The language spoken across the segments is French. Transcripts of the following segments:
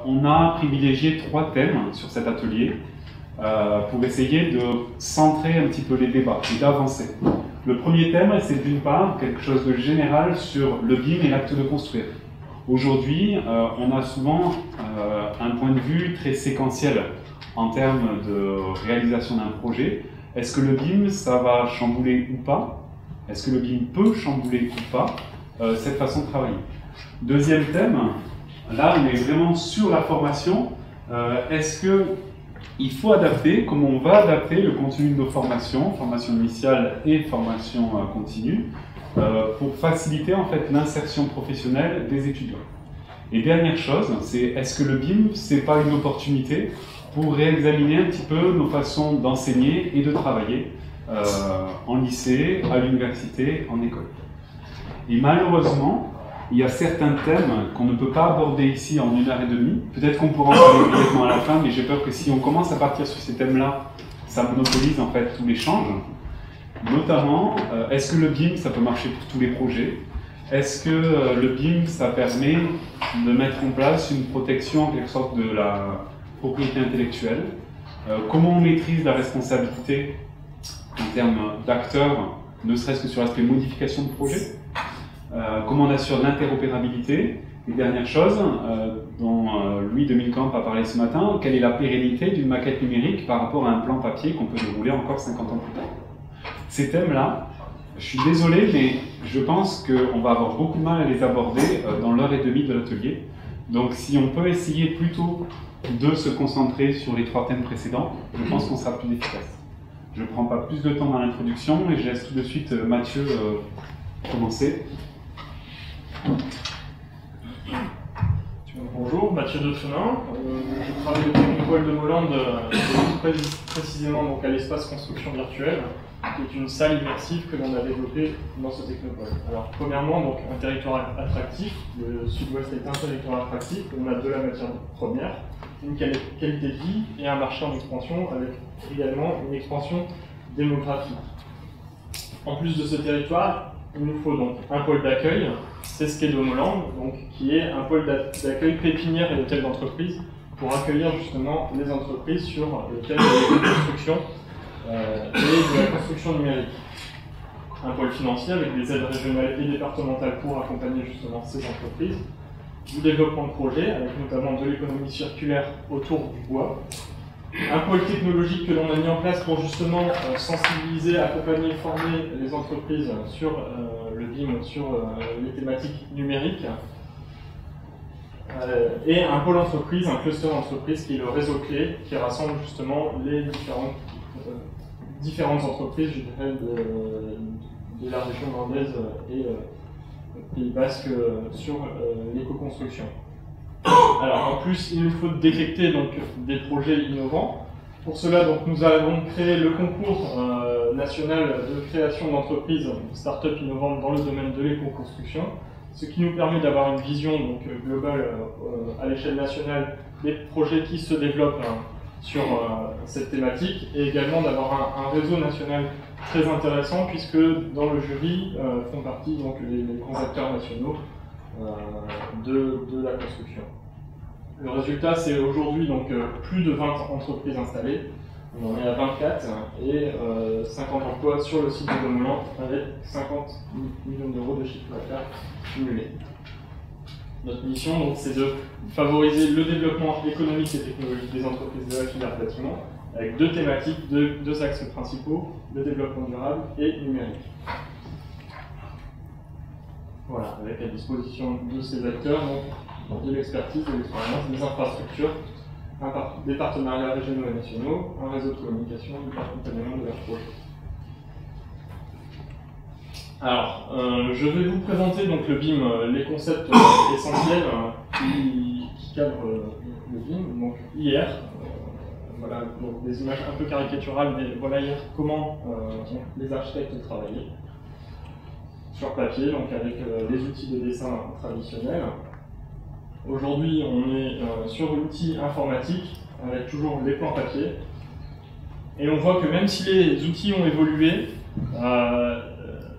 on a privilégié 3 thèmes sur cet atelier pour essayer de centrer un petit peu les débats et d'avancer. Le premier thème, c'est d'une part quelque chose de général sur le BIM et l'acte de construire. Aujourd'hui, on a souvent un point de vue très séquentiel en termes de réalisation d'un projet. Est-ce que le BIM, ça va chambouler ou pas? Est-ce que le BIM peut chambouler ou pas cette façon de travailler? Deuxième thème, là on est vraiment sur la formation. Est-ce qu'il faut adapter, comment on va adapter le contenu de nos formations, formation initiale et formation continue, pour faciliter en fait l'insertion professionnelle des étudiants? Et dernière chose, c'est est-ce que le BIM, c'est pas une opportunité pour réexaminer un petit peu nos façons d'enseigner et de travailler en lycée, à l'université, en école? Et malheureusement, il y a certains thèmes qu'on ne peut pas aborder ici en 1h30. Peut-être qu'on pourra en parler brièvement à la fin, mais j'ai peur que si on commence à partir sur ces thèmes-là, ça monopolise en fait tout l'échange. Notamment, est-ce que le BIM, ça peut marcher pour tous les projets? Est-ce que le BIM, ça permet de mettre en place une protection en quelque sorte de la propriété intellectuelle? Comment on maîtrise la responsabilité en termes d'acteurs, ne serait-ce que sur l'aspect modification de projet? Comment on assure l'interopérabilité? Et dernière chose, dont Louis de Milcamp a parlé ce matin, quelle est la pérennité d'une maquette numérique par rapport à un plan papier qu'on peut dérouler encore 50 ans plus tard? Ces thèmes-là, je suis désolé, mais je pense qu'on va avoir beaucoup de mal à les aborder dans l'heure et demie de l'atelier. Donc si on peut essayer plutôt de se concentrer sur les 3 thèmes précédents, je pense qu'on sera plus efficace. Je ne prends pas plus de temps dans l'introduction et je laisse tout de suite Mathieu commencer. Bonjour, Mathieu Dauthenin. Je travaille au Technopole de Mollande, précisément donc à l'espace construction virtuelle, qui est une salle immersive que l'on a développée dans ce Technopole. Alors, premièrement, donc, un territoire attractif. Le Sud-Ouest est un territoire attractif. On a de la matière première, une qualité de vie et un marché en expansion, avec également une expansion démographique. En plus de ce territoire, il nous faut donc un pôle d'accueil, c'est ce qu'est de Mollande, donc qui est un pôle d'accueil pépinière et hôtel d'entreprise pour accueillir justement les entreprises sur le thème de la construction et de la construction numérique. Un pôle financier avec des aides régionales et départementales pour accompagner justement ces entreprises. Du développement de projets avec notamment de l'économie circulaire autour du bois. Un pôle technologique que l'on a mis en place pour justement sensibiliser, accompagner, former les entreprises sur le BIM, sur les thématiques numériques. Et un pôle entreprise, un cluster d'entreprise qui est le réseau clé, qui rassemble justement les différentes entreprises, je dirais, de la région landaise et Pays Basque sur l'éco-construction. Alors en plus, il nous faut détecter donc des projets innovants. Pour cela, donc, nous avons créé le concours national de création d'entreprises start-up innovantes dans le domaine de l'éco-construction, ce qui nous permet d'avoir une vision donc, globale à l'échelle nationale des projets qui se développent sur cette thématique et également d'avoir un réseau national très intéressant puisque dans le jury font partie donc, les grands acteurs nationaux de la construction. Le résultat, c'est aujourd'hui donc plus de 20 entreprises installées. On en est à 24 et 50 emplois sur le site de Mollande avec 50 millions d'euros de chiffre d'affaires cumulé. Notre mission, c'est de favoriser le développement économique et technologique des entreprises de la filière bâtiment avec 2 thématiques, 2 axes principaux, le développement durable et numérique. Voilà, avec à disposition de ces acteurs donc, de l'expertise, de l'expérience, des infrastructures, des partenariats régionaux et nationaux, un réseau de communication, du accompagnement de leurs projets. Alors, je vais vous présenter donc le BIM, les concepts essentiels qui cadrent le BIM. Donc hier, voilà donc des images un peu caricaturales, mais voilà hier comment les architectes travaillaient sur papier, donc avec les outils de dessin traditionnels. Aujourd'hui, on est sur l'outil informatique avec toujours les plans papier. Et on voit que même si les outils ont évolué,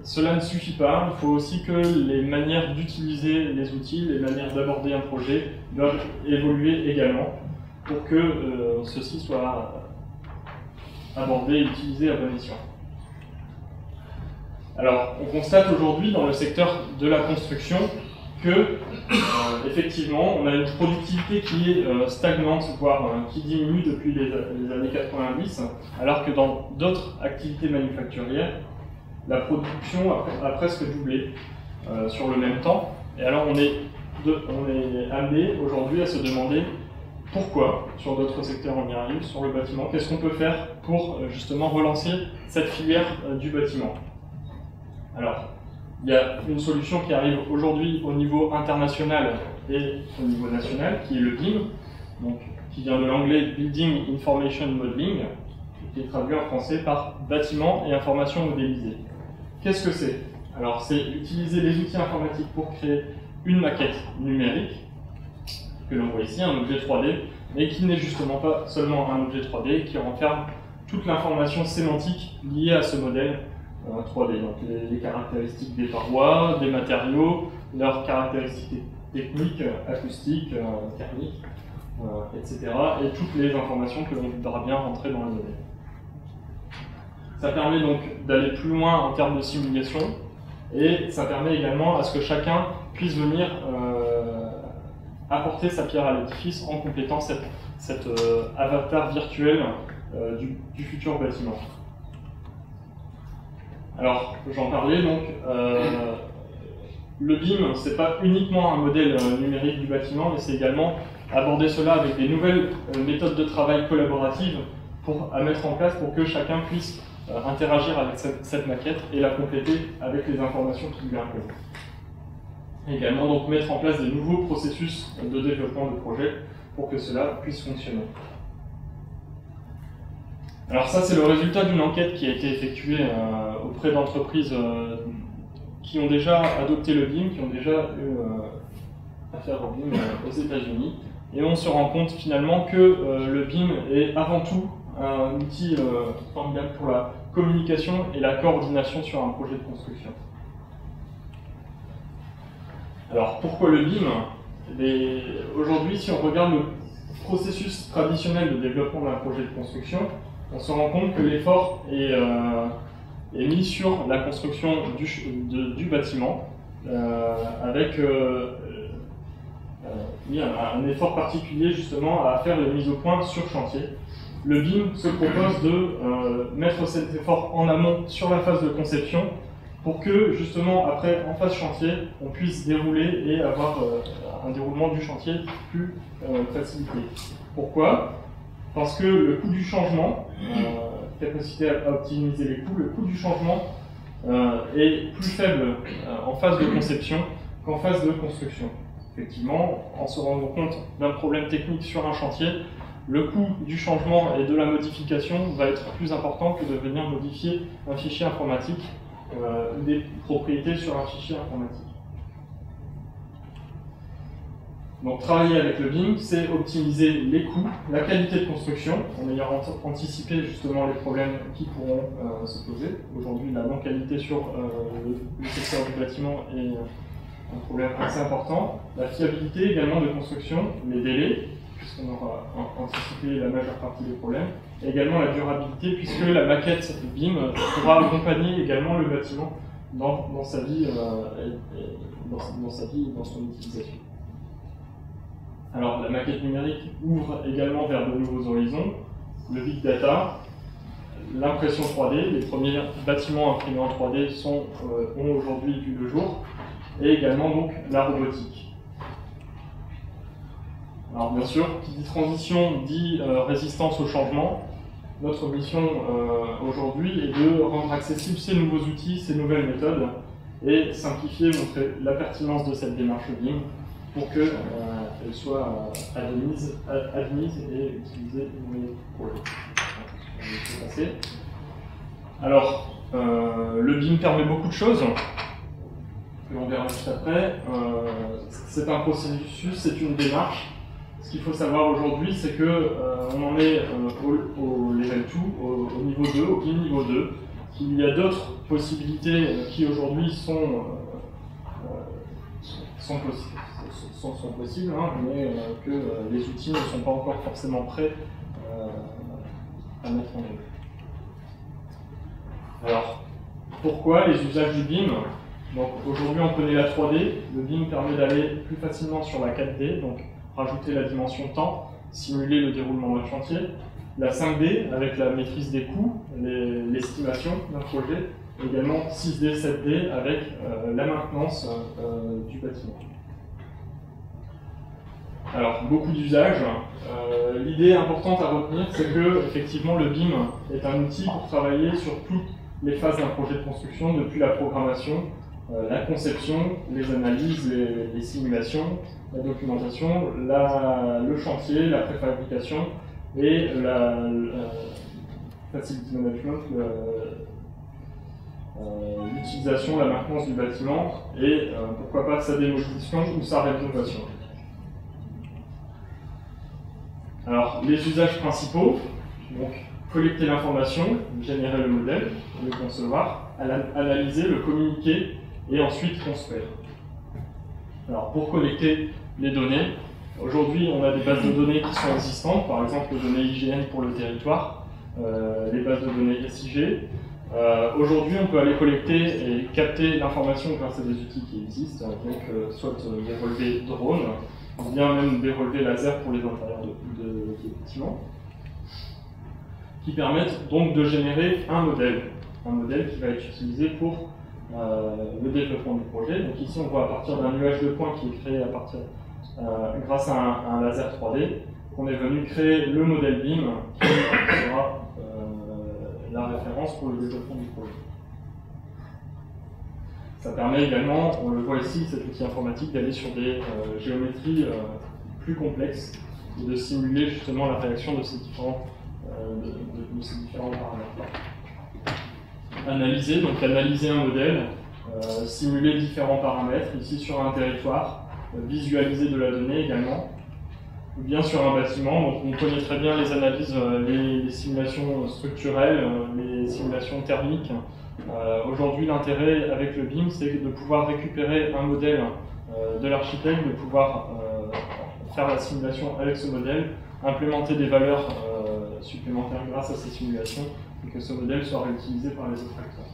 cela ne suffit pas, il faut aussi que les manières d'utiliser les outils, les manières d'aborder un projet doivent évoluer également pour que ceci soit abordé et utilisé à bon escient. Alors, on constate aujourd'hui dans le secteur de la construction que, effectivement, on a une productivité qui est stagnante, voire qui diminue depuis les années 90, alors que dans d'autres activités manufacturières, la production a presque doublé sur le même temps. Et alors, on est amené aujourd'hui à se demander pourquoi, sur d'autres secteurs on y arrive, sur le bâtiment, qu'est-ce qu'on peut faire pour justement relancer cette filière du bâtiment. Alors, il y a une solution qui arrive aujourd'hui au niveau international et au niveau national, qui est le BIM, donc, qui vient de l'anglais Building Information Modeling, qui est traduit en français par bâtiment et information modélisée. Qu'est-ce que c'est? Alors, c'est utiliser les outils informatiques pour créer une maquette numérique, que l'on voit ici, un objet 3D, mais qui n'est justement pas seulement un objet 3D, qui renferme toute l'information sémantique liée à ce modèle 3D, donc les caractéristiques des parois, des matériaux, leurs caractéristiques techniques, acoustiques, thermiques, etc. et toutes les informations que l'on voudra bien rentrer dans le modèle. Ça permet donc d'aller plus loin en termes de simulation et ça permet également à ce que chacun puisse venir apporter sa pierre à l'édifice en complétant cet avatar virtuel du futur bâtiment. Alors, j'en parlais, donc, le BIM, c'est pas uniquement un modèle numérique du bâtiment, mais c'est également aborder cela avec des nouvelles méthodes de travail collaboratives à mettre en place pour que chacun puisse interagir avec cette maquette et la compléter avec les informations qui lui incombent. Également, donc, mettre en place des nouveaux processus de développement de projet pour que cela puisse fonctionner. Alors ça, c'est le résultat d'une enquête qui a été effectuée auprès d'entreprises qui ont déjà adopté le BIM, qui ont déjà eu affaire au BIM aux États-Unis. Et on se rend compte finalement que le BIM est avant tout un outil formidable pour la communication et la coordination sur un projet de construction. Alors pourquoi le BIM? Aujourd'hui, si on regarde le processus traditionnel de développement d'un projet de construction, on se rend compte que l'effort est mis sur la construction du bâtiment, avec un effort particulier justement à faire les mises au point sur chantier. Le BIM se propose de mettre cet effort en amont sur la phase de conception pour que justement après en phase chantier on puisse dérouler et avoir un déroulement du chantier plus facilité. Pourquoi? Parce que le coût du changement, capacité à optimiser les coûts, le coût du changement est plus faible en phase de conception qu'en phase de construction. Effectivement, en se rendant compte d'un problème technique sur un chantier, le coût du changement et de la modification va être plus important que de venir modifier un fichier informatique, des propriétés sur un fichier informatique. Donc travailler avec le BIM, c'est optimiser les coûts, la qualité de construction, en ayant anticipé justement les problèmes qui pourront se poser. Aujourd'hui, la non-qualité sur le secteur du bâtiment est un problème assez important. La fiabilité également de construction, les délais, puisqu'on aura anticipé la majeure partie des problèmes, et également la durabilité, puisque la maquette BIM pourra accompagner également le bâtiment dans sa vie et dans son utilisation. Alors, la maquette numérique ouvre également vers de nouveaux horizons, le big data, l'impression 3D, les premiers bâtiments imprimés en 3D ont aujourd'hui vu le jour, et également donc la robotique. Alors bien sûr, qui dit transition dit résistance au changement. Notre mission aujourd'hui est de rendre accessibles ces nouveaux outils, ces nouvelles méthodes, et simplifier, montrer la pertinence de cette démarche BIM pour qu'elle soit admise et utilisée dans les projets. Alors, le BIM permet beaucoup de choses, que l'on verra juste après. C'est un processus, c'est une démarche. Ce qu'il faut savoir aujourd'hui, c'est qu'on en est au level 2, au niveau 2, au BIM niveau 2, qu'il y a d'autres possibilités qui aujourd'hui sont possibles, hein, mais que les outils ne sont pas encore forcément prêts à mettre en œuvre. Alors, pourquoi les usages du BIM? Donc aujourd'hui on connaît la 3D, le BIM permet d'aller plus facilement sur la 4D, donc rajouter la dimension temps, simuler le déroulement d'un chantier. La 5D avec la maîtrise des coûts, l'estimation d'un projet, également 6D, 7D avec la maintenance du bâtiment. Alors, beaucoup d'usages. L'idée importante à retenir, c'est que effectivement, le BIM est un outil pour travailler sur toutes les phases d'un projet de construction, depuis la programmation, la conception, les analyses, les simulations, la documentation, le chantier, la préfabrication et facility management, l'utilisation, la maintenance du bâtiment et pourquoi pas sa démolition ou sa rénovation. Alors, les usages principaux, donc collecter l'information, générer le modèle, le concevoir, analyser, le communiquer et ensuite construire. Alors, pour collecter les données, aujourd'hui on a des bases de données qui sont existantes, par exemple les données IGN pour le territoire, les bases de données SIG. Aujourd'hui on peut aller collecter et capter l'information grâce à des outils qui existent, donc soit des relevés drones, ou bien même des relevés laser pour les intérieurs des bâtiments, qui permettent donc de générer un modèle qui va être utilisé pour le développement du projet. Donc ici on voit à partir d'un nuage de points qui est créé grâce à un laser 3D, qu'on est venu créer le modèle BIM qui sera la référence pour le développement du projet. Ça permet également, on le voit ici, cet outil informatique, d'aller sur des géométries plus complexes et de simuler justement la réaction de ces différents paramètres. Analyser un modèle, simuler différents paramètres, ici sur un territoire, visualiser de la donnée également, ou bien sur un bâtiment. Donc on connaît très bien les analyses, les simulations structurelles, les simulations thermiques. Aujourd'hui, l'intérêt avec le BIM, c'est de pouvoir récupérer un modèle de l'architecte, de pouvoir faire la simulation avec ce modèle, implémenter des valeurs supplémentaires grâce à ces simulations, et que ce modèle soit réutilisé par les autres acteurs.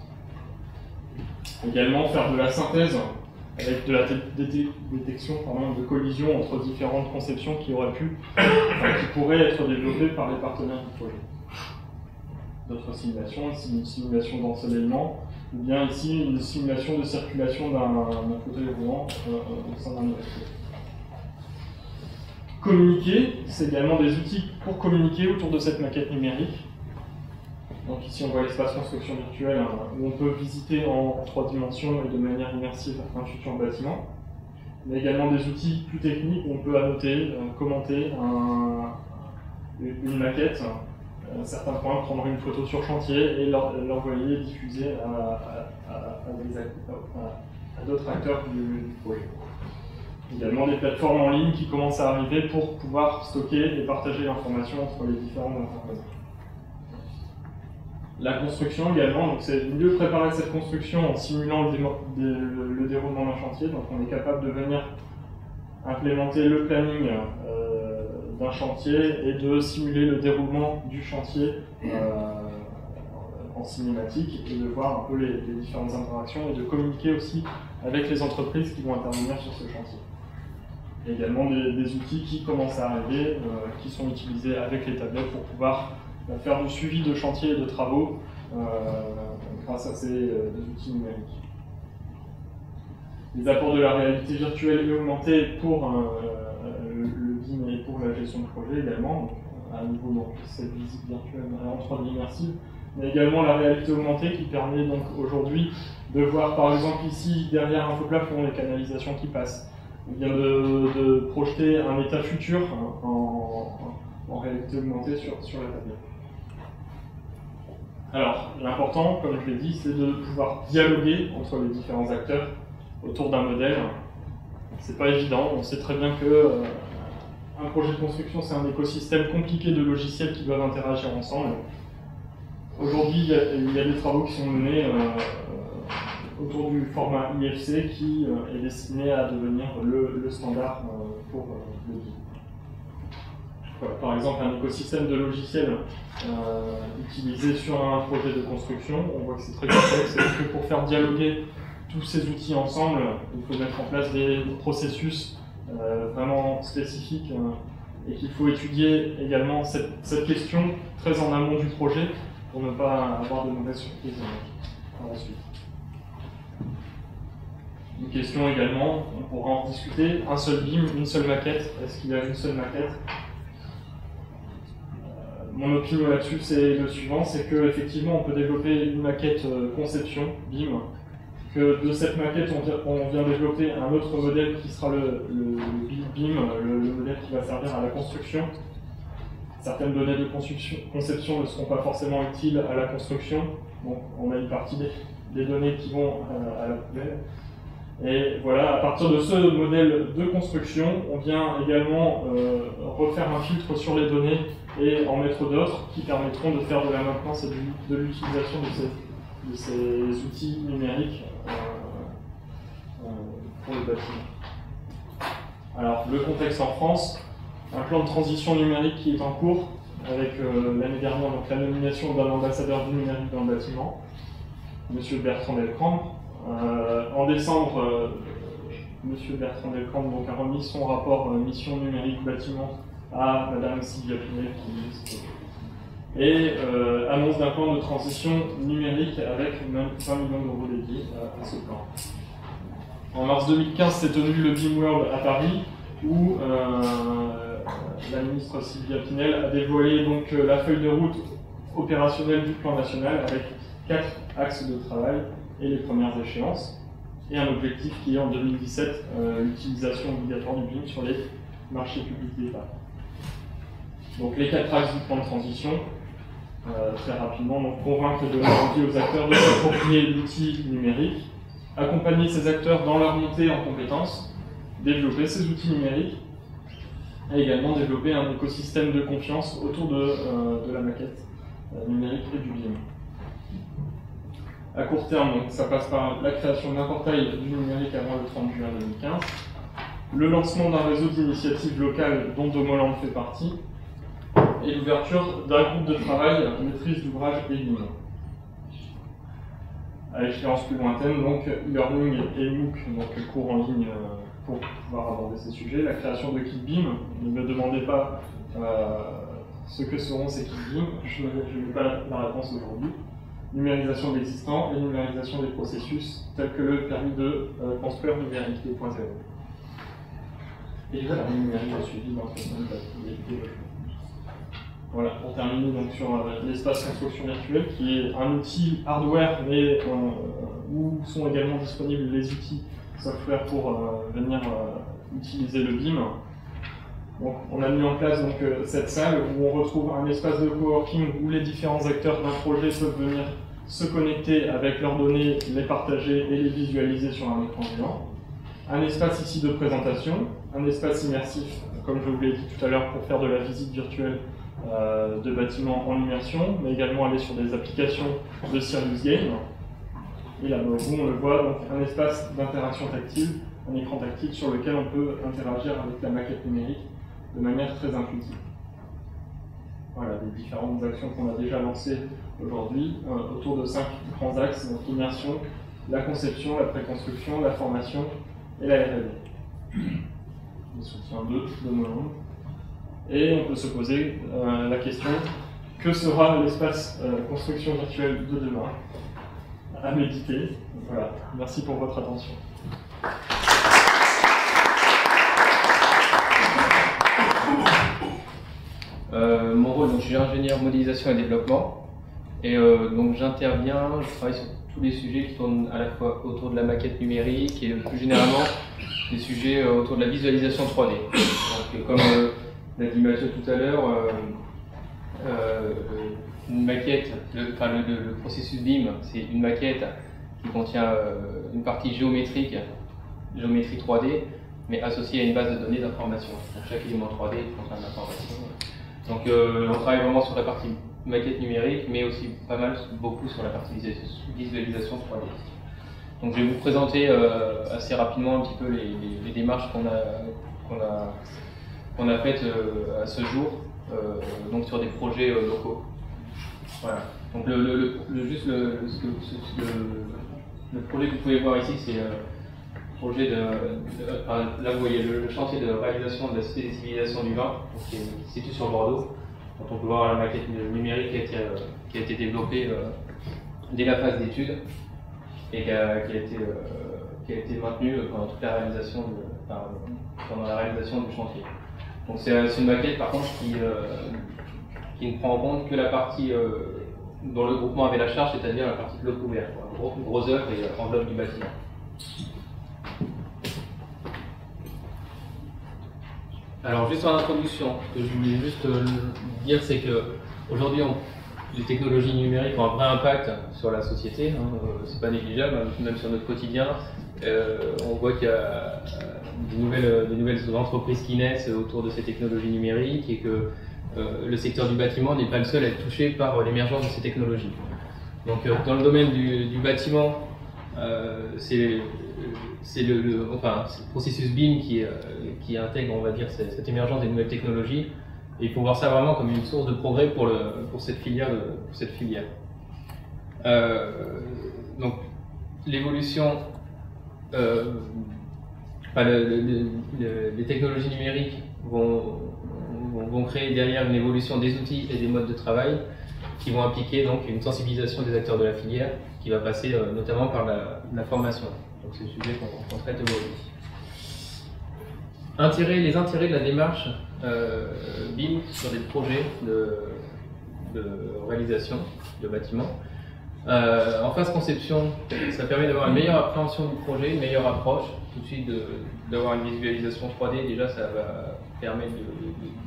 Également, faire de la synthèse avec de la détection de collisions entre différentes conceptions qui pourraient être développées par les partenaires du projet. D'autres simulations, une simulation d'ensoleillement, ou bien ici une simulation de circulation d'un fauteuil roulant au sein d'un immeuble. Communiquer, c'est également des outils pour communiquer autour de cette maquette numérique. Donc ici on voit l'espace construction virtuelle où on peut visiter en 3 dimensions et de manière immersive un futur bâtiment. Mais également des outils plus techniques où on peut annoter, commenter une maquette, certains points, prendre une photo sur chantier et l'envoyer, diffuser à d'autres acteurs du projet. Également des plateformes en ligne qui commencent à arriver pour pouvoir stocker et partager l'information entre les différents intervenants. La construction également, donc c'est mieux préparer cette construction en simulant le déroulement d'un chantier. Donc on est capable de venir implémenter le planning d'un chantier et de simuler le déroulement du chantier en cinématique et de voir un peu les différentes interactions et de communiquer aussi avec les entreprises qui vont intervenir sur ce chantier. Il y a également des outils qui commencent à arriver, qui sont utilisés avec les tablettes pour pouvoir faire du suivi de chantier et de travaux grâce à ces outils numériques. Les apports de la réalité virtuelle et augmentée pour le BIM et pour la gestion de projet également, donc, à nouveau cette visite virtuelle en 3D immersive, mais également la réalité augmentée qui permet donc aujourd'hui de voir par exemple ici derrière un faux plafond les canalisations qui passent, ou bien de projeter un état futur en réalité augmentée sur la tablette. Alors, l'important, comme je l'ai dit, c'est de pouvoir dialoguer entre les différents acteurs autour d'un modèle. C'est pas évident, on sait très bien que un projet de construction, c'est un écosystème compliqué de logiciels qui doivent interagir ensemble. Aujourd'hui, il y a des travaux qui sont menés autour du format IFC qui est destiné à devenir le standard pour le BIM. Voilà, par exemple, un écosystème de logiciels utilisé sur un projet de construction, on voit que c'est très complexe et que pour faire dialoguer tous ces outils ensemble, il faut mettre en place des processus vraiment spécifiques et qu'il faut étudier également cette question très en amont du projet pour ne pas avoir de mauvaises surprises par la suite. Une question également, on pourra en discuter, un seul BIM, une seule maquette, est-ce qu'il y a une seule maquette? Mon opinion là-dessus, c'est le suivant, c'est qu'effectivement, on peut développer une maquette conception, BIM, que de cette maquette, on vient développer un autre modèle qui sera le BIM, le modèle qui va servir à la construction. Certaines données de conception ne seront pas forcément utiles à la construction, donc on a une partie des données qui vont à la poubelle. Et voilà, à partir de ce modèle de construction, on vient également refaire un filtre sur les données et en mettre d'autres qui permettront de faire de la maintenance et de l'utilisation de ces outils numériques pour le bâtiment. Alors, le contexte en France, un plan de transition numérique qui est en cours avec l'année dernière donc, la nomination d'un ambassadeur du numérique dans le bâtiment, M. Bertrand Delcambre. En décembre, M. Bertrand Delcambre donc, a remis son rapport mission numérique bâtiment à Mme Sylvia Pinel et annonce d'un plan de transition numérique avec 20 millions d'euros dédiés à ce plan. En mars 2015 s'est tenu le BIM World à Paris où la ministre Sylvia Pinel a dévoilé donc, la feuille de route opérationnelle du plan national avec 4 axes de travail et les premières échéances, et un objectif qui est en 2017 l'utilisation obligatoire du BIM sur les marchés publics d'État. Donc les 4 axes du plan de transition, très rapidement, donc convaincre et donner envie aux acteurs de s'approprier l'outil numérique, accompagner ces acteurs dans leur montée en compétences, développer ces outils numériques, et également développer un écosystème de confiance autour de la maquette numérique et du BIM. À court terme, donc, ça passe par la création d'un portail du numérique avant le 30 juin 2015, le lancement d'un réseau d'initiatives locales dont Domoland fait partie, et l'ouverture d'un groupe de travail maîtrise d'ouvrage et BIM. À l'échéance plus lointaine, donc e-learning et MOOC, donc cours en ligne pour pouvoir aborder ces sujets, la création de kits BIM. Ne me demandez pas ce que seront ces kits BIM, je n'ai pas la réponse aujourd'hui. Numérisation de l'existant et numérisation des processus tels que le permis de construire numérique 2.0. Et voilà, le numérique a suivi dans ce domaine de la. Voilà, pour terminer donc sur l'espace construction virtuelle, qui est un outil hardware, mais où sont également disponibles les outils software pour venir utiliser le BIM. Donc, on a mis en place donc, cette salle où on retrouve un espace de coworking où les différents acteurs d'un projet peuvent venir se connecter avec leurs données, les partager et les visualiser sur un écran géant. Un espace ici de présentation, un espace immersif, comme je vous l'ai dit tout à l'heure, pour faire de la visite virtuelle de bâtiments en immersion, mais également aller sur des applications de Serious Game. Et là, vous, on le voit, donc un espace d'interaction tactile, un écran tactile sur lequel on peut interagir avec la maquette numérique de manière très intuitive. Voilà, les différentes actions qu'on a déjà lancées aujourd'hui, autour de 5 grands axes, donc l'immersion, la conception, la préconstruction, la formation et la R&D. Le soutien de Domoland. Et on peut se poser la question, que sera l'espace construction virtuelle de demain? À méditer. Voilà, merci pour votre attention. Mon rôle, donc, je suis ingénieur modélisation et développement, et donc j'interviens, je travaille sur tous les sujets qui tournent à la fois autour de la maquette numérique et plus généralement des sujets autour de la visualisation 3D. Donc, comme l'a dit Mathieu tout à l'heure, une maquette, le processus BIM, c'est une maquette qui contient une partie géométrique, géométrie 3D, mais associée à une base de données d'information. Chaque élément 3D contient de l'information. Donc on travaille vraiment sur la partie maquette numérique, mais aussi pas mal, beaucoup sur la partie visualisation 3D. Donc je vais vous présenter assez rapidement un petit peu les démarches qu'on a faites à ce jour, donc sur des projets locaux. Voilà. Donc le projet que vous pouvez voir ici, c'est projet là vous voyez le chantier de réalisation de la Cité des civilisations du vin, qui est situé sur Bordeaux. Donc on peut voir la maquette numérique qui a été développée dès la phase d'étude et qui a été maintenue pendant toute la réalisation pendant la réalisation du chantier. Donc c'est une maquette par contre qui ne prend en compte que la partie dont le groupement avait la charge, c'est-à-dire la partie bloc couvert, gros œuvre et enveloppe du bâtiment. Alors juste en introduction, ce que je voulais juste dire, c'est que aujourd'hui les technologies numériques ont un vrai impact sur la société, c'est pas négligeable, même sur notre quotidien. On voit qu'il y a des nouvelles entreprises qui naissent autour de ces technologies numériques et que le secteur du bâtiment n'est pas le seul à être touché par l'émergence de ces technologies. Donc dans le domaine du bâtiment, c'est le processus BIM qui intègre, on va dire, cette émergence des nouvelles technologies. Et il faut voir ça vraiment comme une source de progrès pour cette filière. Donc l'évolution, les technologies numériques vont créer derrière une évolution des outils et des modes de travail qui vont impliquer donc une sensibilisation des acteurs de la filière qui va passer notamment par la formation. Donc c'est le sujet qu'on traite aujourd'hui. Les intérêts de la démarche BIM sur des projets de réalisation de bâtiments. En phase conception, ça permet d'avoir une meilleure appréhension du projet, une meilleure approche, tout de suite d'avoir une visualisation 3D. Déjà ça va permettre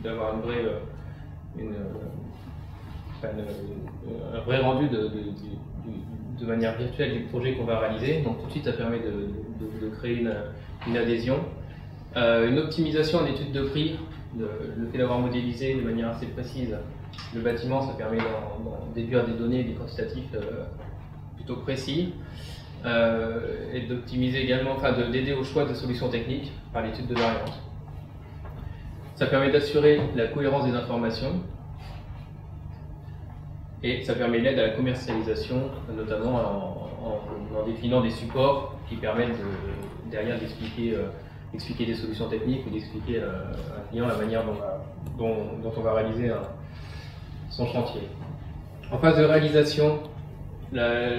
d'avoir un vrai rendu de manière virtuelle du projet qu'on va réaliser. Donc tout de suite ça permet de créer une adhésion. Une optimisation en étude de prix, le fait d'avoir modélisé de manière assez précise le bâtiment, ça permet d'en déduire des données, des quantitatifs plutôt précis, et d'optimiser également, d'aider au choix de solutions techniques par l'étude de variance. Ça permet d'assurer la cohérence des informations et ça permet l'aide à la commercialisation, notamment en définant des supports qui permettent derrière d'expliquer des solutions techniques ou d'expliquer à un client la manière dont on va réaliser son chantier. En phase de réalisation, la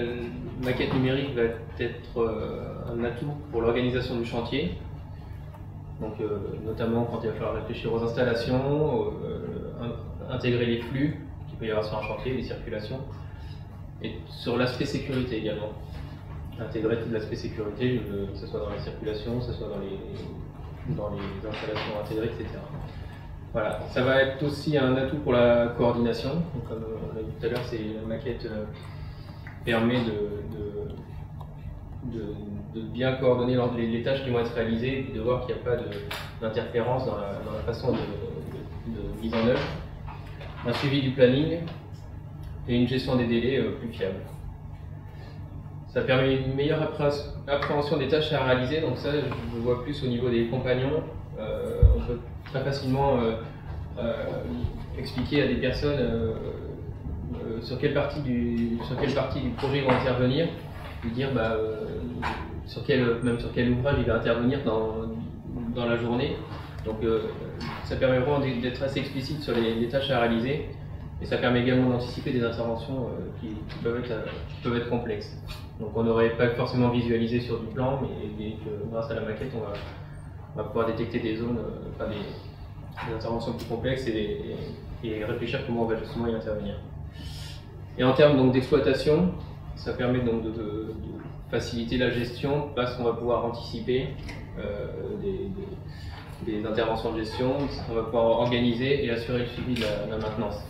maquette numérique va être un atout pour l'organisation du chantier, donc notamment quand il va falloir réfléchir aux installations, intégrer les flux qu'il peut y avoir sur un chantier, les circulations, et sur l'aspect sécurité également. Intégrer tout l'aspect sécurité, que ce soit dans les circulations, que ce soit dans les installations intégrées, etc. Voilà, ça va être aussi un atout pour la coordination. Donc, comme on l'a dit tout à l'heure, la maquette permet de bien coordonner les tâches qui vont être réalisées et de voir qu'il n'y a pas d'interférence dans la façon de mise en œuvre. Un suivi du planning et une gestion des délais plus fiable. Ça permet une meilleure appréhension des tâches à réaliser, donc ça je le vois plus au niveau des compagnons. On peut très facilement expliquer à des personnes sur quelle partie du projet ils vont intervenir, lui dire même sur quel ouvrage il va intervenir dans la journée. Donc ça permet vraiment d'être assez explicite sur les tâches à réaliser. Et ça permet également d'anticiper des interventions qui peuvent être complexes. Donc on n'aurait pas forcément visualisé sur du plan, mais grâce à la maquette, on va pouvoir détecter des zones, des interventions plus complexes et réfléchir comment on va justement y intervenir. Et en termes d'exploitation, ça permet donc de faciliter la gestion parce qu'on va pouvoir anticiper des interventions de gestion, on va pouvoir organiser et assurer le suivi de la maintenance.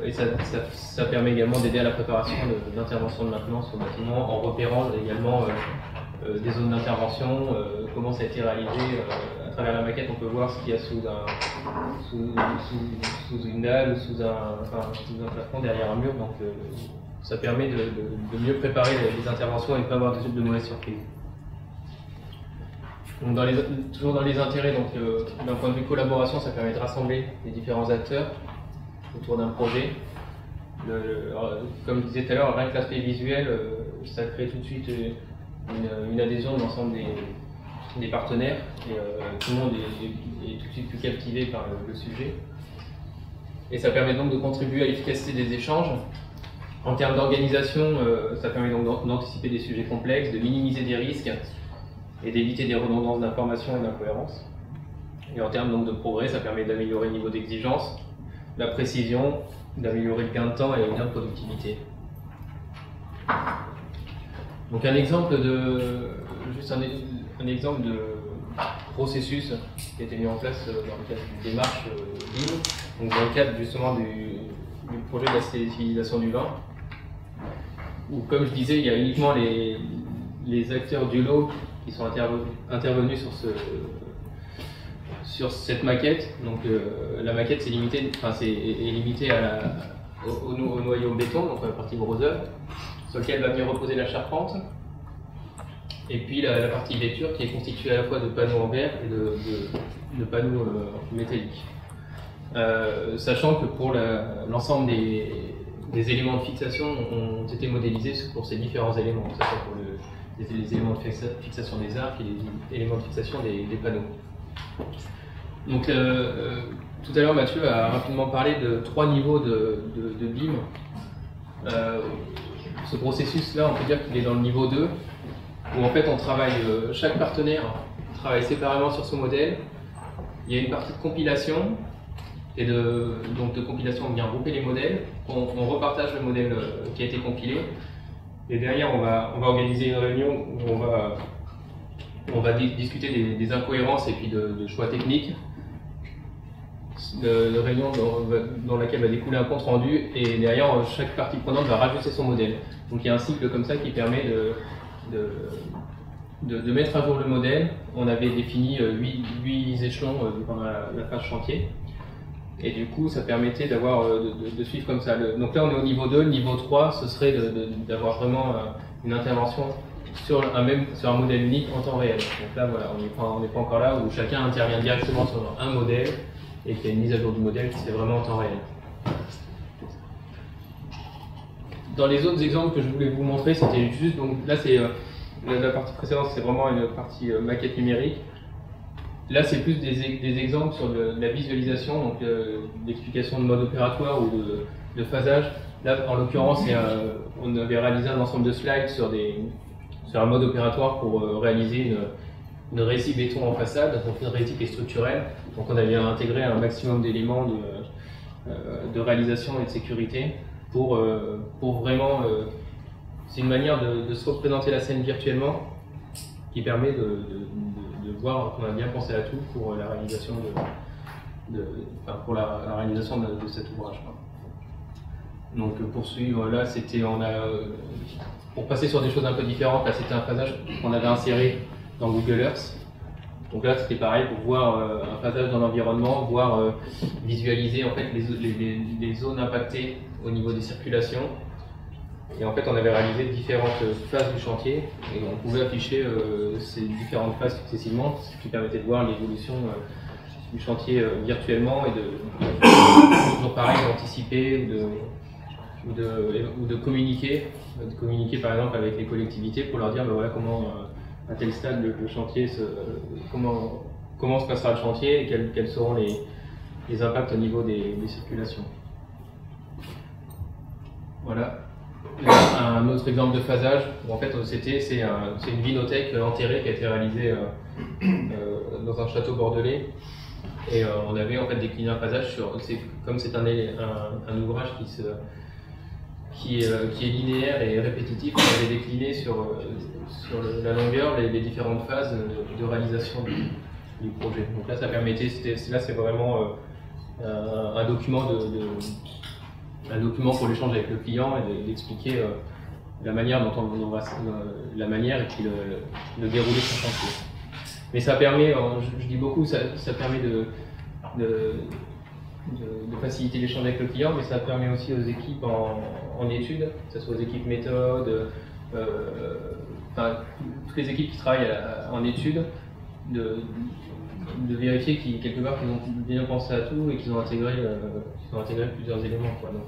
Et ça permet également d'aider à la préparation d'interventions de maintenance au bâtiment en repérant également des zones d'intervention, comment ça a été réalisé travers la maquette, on peut voir ce qu'il y a sous une dalle ou sous un plafond derrière un mur. Donc ça permet de mieux préparer les interventions et de ne pas avoir de mauvaises surprises. Donc toujours dans les intérêts, donc d'un point de vue collaboration, ça permet de rassembler les différents acteurs autour d'un projet. Comme je disais tout à l'heure, rien que l'aspect visuel, ça crée tout de suite une adhésion de l'ensemble des partenaires et tout le monde est tout de suite plus captivé par le sujet. Et ça permet donc de contribuer à l'efficacité des échanges. En termes d'organisation, ça permet donc d'anticiper des sujets complexes, de minimiser des risques et d'éviter des redondances d'informations et d'incohérences. Et en termes donc de progrès, ça permet d'améliorer le niveau d'exigence, la précision, d'améliorer le gain de temps et le gain de productivité. Donc un exemple un exemple de processus qui a été mis en place dans le cadre d'une démarche BIM, donc dans le cadre justement du projet de la civilisation du vin, où comme je disais, il y a uniquement les acteurs du lot qui sont intervenus sur cette maquette. Donc la maquette est limitée au noyau béton, donc la partie gros œuvre, sur lequel va venir reposer la charpente. Et puis la partie vêture qui est constituée à la fois de panneaux en verre et de panneaux métalliques. Sachant que pour l'ensemble des éléments de fixation ont été modélisés pour ces différents éléments, que ce soit pour les éléments de fixation des arcs et les éléments de fixation des panneaux. Donc tout à l'heure Mathieu a rapidement parlé de 3 niveaux de BIM. Ce processus-là, on peut dire qu'il est dans le niveau 2, où en fait on travaille, chaque partenaire travaille séparément sur son modèle. Il y a une partie de compilation, et donc de compilation on vient grouper les modèles, on repartage le modèle qui a été compilé, et derrière on va organiser une réunion où on va discuter des incohérences et puis de choix techniques. De réunion dans laquelle va découler un compte rendu, et derrière chaque partie prenante va rajouter son modèle. Donc il y a un cycle comme ça qui permet de mettre à jour le modèle. On avait défini 8 échelons pendant la phase chantier, et du coup ça permettait de suivre comme ça. Donc là on est au niveau 2, le niveau 3 ce serait d'avoir vraiment une intervention sur un modèle unique en temps réel. Donc là voilà, on n'est pas encore là où chacun intervient directement sur un modèle et qu'il y a une mise à jour du modèle qui c'est vraiment en temps réel. Dans les autres exemples que je voulais vous montrer, c'était juste, donc là c'est la partie précédente, c'est vraiment une partie maquette numérique. Là c'est plus des exemples sur la visualisation, donc l'explication de mode opératoire ou de phasage. Là en l'occurrence on avait réalisé un ensemble de slides sur un mode opératoire pour réaliser une résie béton en façade, donc une résie qui est structurelle. Donc on avait intégré un maximum d'éléments de réalisation et de sécurité pour vraiment... c'est une manière de se représenter la scène virtuellement qui permet de voir qu'on a bien pensé à tout pour la réalisation la réalisation de cet ouvrage. Donc pour suivre, là c'était... pour passer sur des choses un peu différentes, là c'était un phasage qu'on avait inséré dans Google Earth. Donc là c'était pareil pour voir un phasage dans l'environnement, voir visualiser en fait les zones impactées au niveau des circulations. Et en fait on avait réalisé différentes phases du chantier et on pouvait afficher ces différentes phases successivement, ce qui permettait de voir l'évolution du chantier virtuellement et toujours pareil d'anticiper ou de communiquer par exemple avec les collectivités pour leur dire ben voilà comment à tel stade le chantier comment se passera le chantier et quels seront les impacts au niveau des circulations. Voilà. Là, un autre exemple de phasage, où en fait c'est une vinothèque enterrée qui a été réalisée dans un château bordelais. Et on avait en fait décliné un phasage comme c'est un ouvrage qui est linéaire et répétitif, on avait décliné sur la longueur les différentes phases de réalisation du projet. Donc là ça permettait, c'est vraiment un document pour l'échange avec le client et d'expliquer la manière dont la manière et puis le déroulé de son chantier. Mais ça permet, je dis beaucoup, ça permet de faciliter l'échange avec le client, mais ça permet aussi aux équipes en études, que ce soit aux équipes méthodes, enfin, toutes les équipes qui travaillent en études, de vérifier quelque part qu'ils ont bien pensé à tout et qu'ils ont intégré plusieurs éléments, quoi. Donc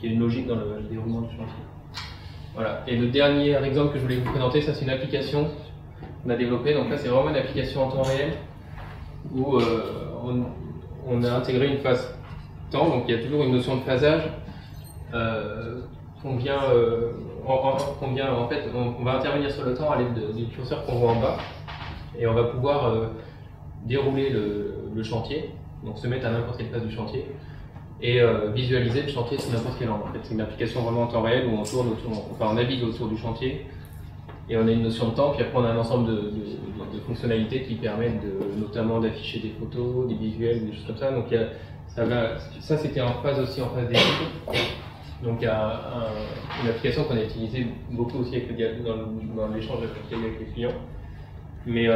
il y a une logique dans le déroulement du chantier. Voilà. Et le dernier exemple que je voulais vous présenter, ça c'est une application qu'on a développée. Donc là c'est vraiment une application en temps réel où on a intégré une phase temps, donc il y a toujours une notion de phasage. On va intervenir sur le temps à l'aide du curseur qu'on voit en bas et on va pouvoir dérouler le chantier, donc se mettre à n'importe quelle phase du chantier et visualiser le chantier sous n'importe quel angle. En fait, c'est une application vraiment en temps réel où on navigue autour du chantier et on a une notion de temps, puis après on a un ensemble de fonctionnalités qui permettent notamment d'afficher des photos, des visuels, des choses comme ça. Donc ça c'était en phase d'étude. Donc il y a une application qu'on a utilisée beaucoup aussi avec dans l'échange avec les clients. Mais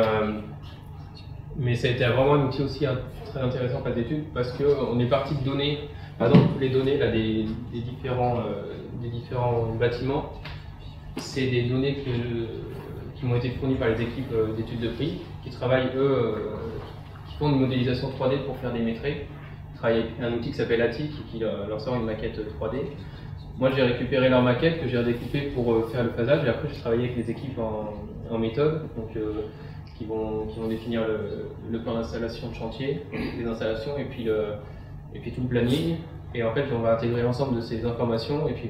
ça a été vraiment un outil aussi très intéressant en phase d'étude parce qu'on est parti de données, par exemple toutes les données là, des différents bâtiments, c'est des données qui m'ont été fournies par les équipes d'études de prix, qui travaillent qui font une modélisation 3D pour faire des métrés. Ils travaillent avec un outil qui s'appelle ATIC qui leur sort une maquette 3D. Moi j'ai récupéré leur maquette que j'ai redécoupée pour faire le phasage et après j'ai travaillé avec les équipes en méthode. Donc, qui vont définir le plan d'installation de chantier, les installations et puis tout le planning. Et en fait, on va intégrer l'ensemble de ces informations et puis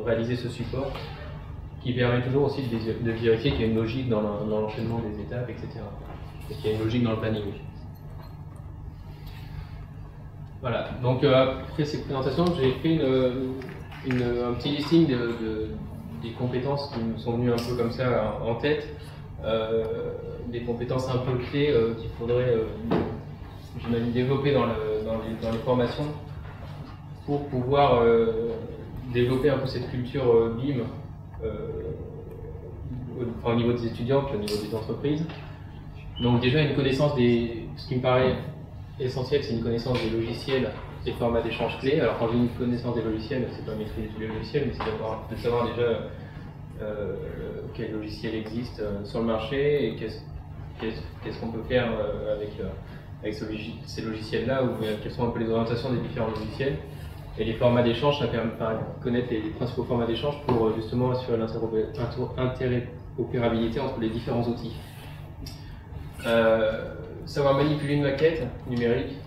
réaliser ce support qui permet toujours aussi de vérifier qu'il y a une logique dans l'enchaînement des étapes, etc. Et qu'il y a une logique dans le planning. Voilà, donc après ces présentations, j'ai fait un petit listing des compétences qui me sont venues un peu comme ça en tête. Des compétences un peu clés qu'il faudrait j'imagine développer dans les formations pour pouvoir développer un peu cette culture BIM au niveau des étudiants puis au niveau des entreprises. Donc déjà une connaissance ce qui me paraît essentiel, c'est une connaissance des logiciels et formats d'échange clés. Alors quand j'ai une connaissance des logiciels, c'est pas maîtriser tous les logiciels, mais c'est de savoir déjà quel logiciel existe sur le marché et qu'est-ce qu'on peut faire avec ces logiciels-là, ou quelles sont un peu les orientations des différents logiciels. Et les formats d'échange, ça permet de connaître les principaux formats d'échange pour justement assurer l'interopérabilité entre les différents outils. Savoir manipuler une maquette numérique,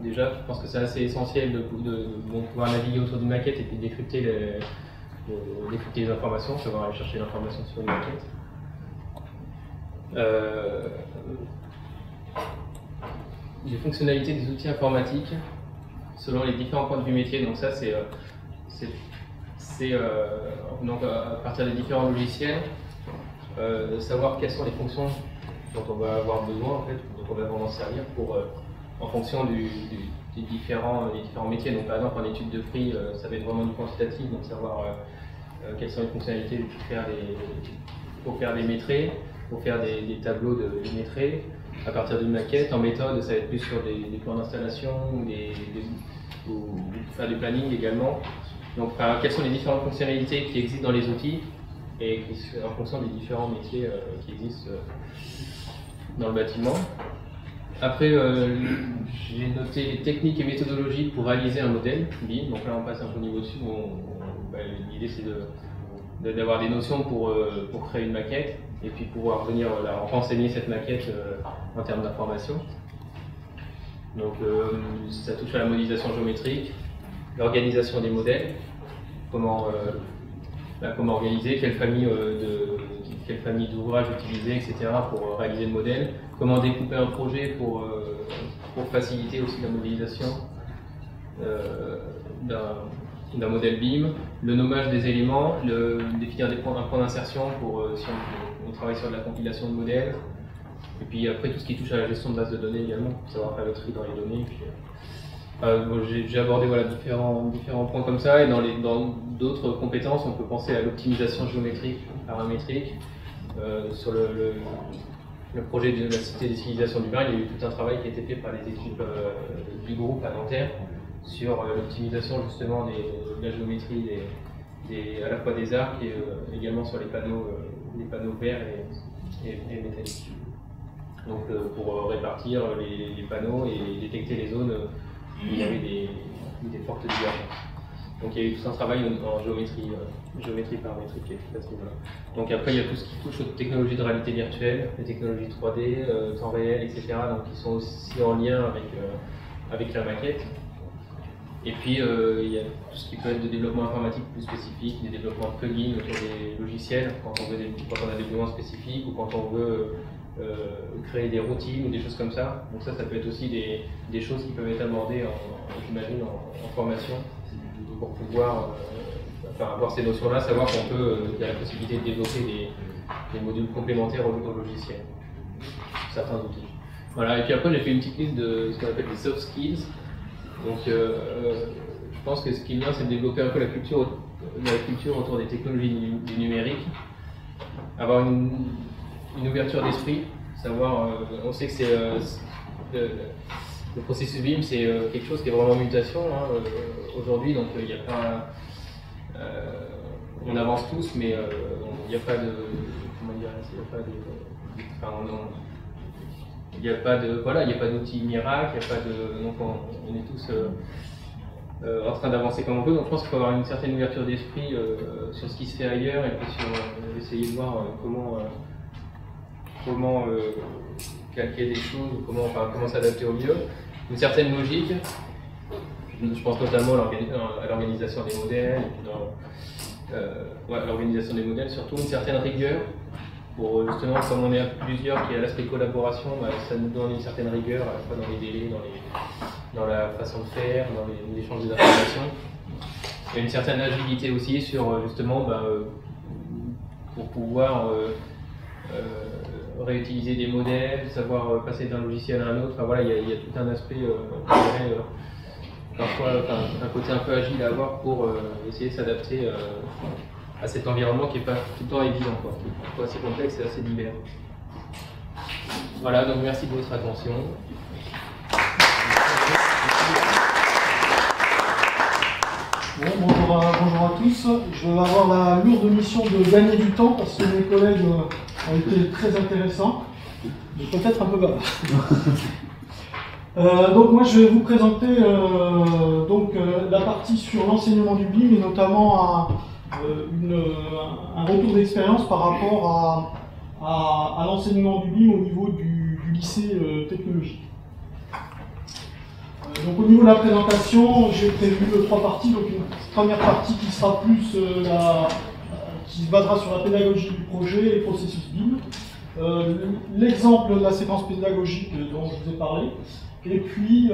déjà, je pense que c'est assez essentiel de pouvoir naviguer autour d'une maquette et puis décrypter les informations, savoir aller chercher l'information sur une maquette. Les fonctionnalités des outils informatiques selon les différents points de vue métier. Donc ça, donc à partir des différents logiciels, savoir quelles sont les fonctions dont on va avoir besoin, en fait, dont on va vraiment servir en fonction des différents métiers. Donc par exemple en étude de prix, ça va être vraiment du quantitatif, donc savoir quelles sont les fonctionnalités pour faire des métrés, pour faire des tableaux de métrés à partir d'une maquette. En méthode, ça va être plus sur des plans d'installation ou faire du planning également. Donc quelles sont les différentes fonctionnalités qui existent dans les outils et en fonction des différents métiers qui existent dans le bâtiment. Après, j'ai noté les techniques et méthodologies pour réaliser un modèle BIM. Donc là, on passe un peu au niveau dessus. L'idée, c'est d'avoir des notions pour créer une maquette et puis pouvoir venir renseigner cette maquette en termes d'information. Donc, ça touche à la modélisation géométrique, l'organisation des modèles, comment organiser, quelle famille d'ouvrages utiliser, etc. pour réaliser le modèle, comment découper un projet pour faciliter aussi la modélisation d'un modèle BIM, le nommage des éléments, définir un point d'insertion pour si on travaille sur de la compilation de modèles, et puis après tout ce qui touche à la gestion de bases de données également, pour savoir faire le tri dans les données. J'ai abordé différents points comme ça, et dans d'autres compétences, on peut penser à l'optimisation géométrique, paramétrique, sur le projet de la cité des civilisations du Bain, il y a eu tout un travail qui a été fait par les équipes du groupe à Nanterre sur l'optimisation justement de la géométrie à la fois des arcs et également sur les panneaux verts et métalliques. Donc pour répartir les panneaux et détecter les zones où il y avait des fortes divergences. Donc il y a eu tout un travail en géométrie paramétrique à ce niveau-là. Donc après il y a tout ce qui touche aux technologies de réalité virtuelle, les technologies 3D, temps réel, etc. Donc qui sont aussi en lien avec la maquette. Et puis il y a tout ce qui peut être de développement informatique plus spécifique, des développements de plugins autour des logiciels, quand on a des besoins spécifiques ou quand on veut créer des routines ou des choses comme ça. Donc ça peut être aussi des choses qui peuvent être abordées, j'imagine, en formation pour pouvoir avoir ces notions-là, savoir qu'il y a la possibilité de développer des modules complémentaires au logiciel, certains outils. Voilà, et puis après j'ai fait une petite liste de ce qu'on appelle les soft skills. Donc je pense que ce qui est bien, c'est de développer un peu la culture autour des technologies du numérique, avoir une ouverture d'esprit, savoir, on sait que c'est le processus BIM, c'est quelque chose qui est vraiment en mutation aujourd'hui, donc il n'y a pas, on avance tous, mais il n'y a pas de, comment dire, il n'y a pas d'outil miracle, donc on est tous en train d'avancer comme on peut, donc je pense qu'il faut avoir une certaine ouverture d'esprit sur ce qui se fait ailleurs et puis sur essayer de voir comment calquer des choses, comment s'adapter au mieux, une certaine logique. Je pense notamment à l'organisation des modèles, l'organisation des modèles, surtout une certaine rigueur. Pour justement, comme on est à plusieurs, qui est à l'aspect collaboration, ça nous donne une certaine rigueur, à la fois dans les délais, dans la façon de faire, dans l'échange des informations. Il y a une certaine agilité aussi sur justement pour pouvoir réutiliser des modèles, savoir passer d'un logiciel à un autre. Enfin, voilà, il y a tout un aspect, parfois un côté un peu agile à avoir pour essayer de s'adapter à cet environnement qui n'est pas tout le temps évident, qui est parfois assez complexe et assez divers. Voilà, donc merci de votre attention. Bon, bonjour à tous. Je vais avoir la lourde mission de gagner du temps parce que mes collègues ont été très intéressants, mais peut-être un peu bas. Donc moi je vais vous présenter la partie sur l'enseignement du BIM et notamment un retour d'expérience par rapport à l'enseignement du BIM au niveau du lycée technologique. Donc au niveau de la présentation, j'ai prévu 3 parties. Donc une première partie qui sera plus qui se basera sur la pédagogie du projet et le processus BIM. L'exemple de la séquence pédagogique dont je vous ai parlé. Et puis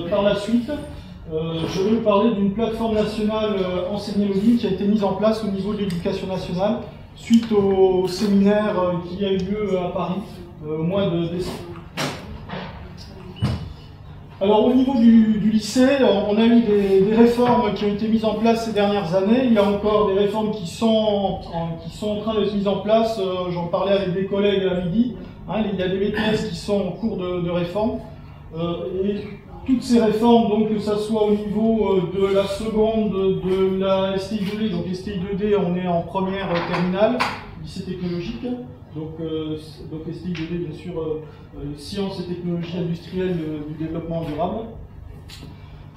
par la suite, je vais vous parler d'une plateforme nationale Enseigner le BIM qui a été mise en place au niveau de l'éducation nationale suite au séminaire qui a eu lieu à Paris au mois de décembre. Alors au niveau du lycée, on a eu des réformes qui ont été mises en place ces dernières années. Il y a encore des réformes qui sont en train d'être mises en place. J'en parlais avec des collègues à midi. Il y a des BTS qui sont en cours de réforme. Et toutes ces réformes, donc que ce soit au niveau de la seconde, de la STI 2D, donc STI 2D, on est en première terminale, lycée technologique. Donc STI 2D, bien sûr, sciences et technologies industrielles du développement durable.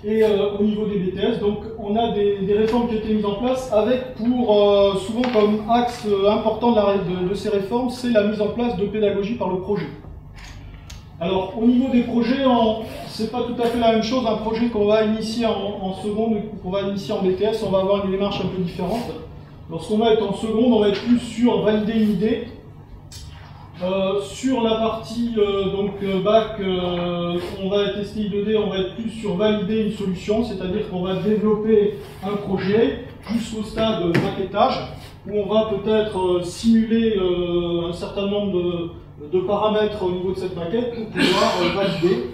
Et au niveau des BTS, donc on a des réformes qui ont été mises en place avec pour, souvent comme axe important de ces réformes, c'est la mise en place de pédagogie par le projet. Alors au niveau des projets, c'est pas tout à fait la même chose. Un projet qu'on va initier en seconde ou qu'on va initier en BTS, on va avoir une démarche un peu différente. Lorsqu'on va être en seconde, on va être plus sur valider une idée. Sur la partie bac, on va être STI 2D, on va être plus sur valider une solution, c'est-à-dire qu'on va développer un projet jusqu'au stade maquettage, où on va peut-être simuler un certain nombre de paramètres au niveau de cette maquette pour pouvoir valider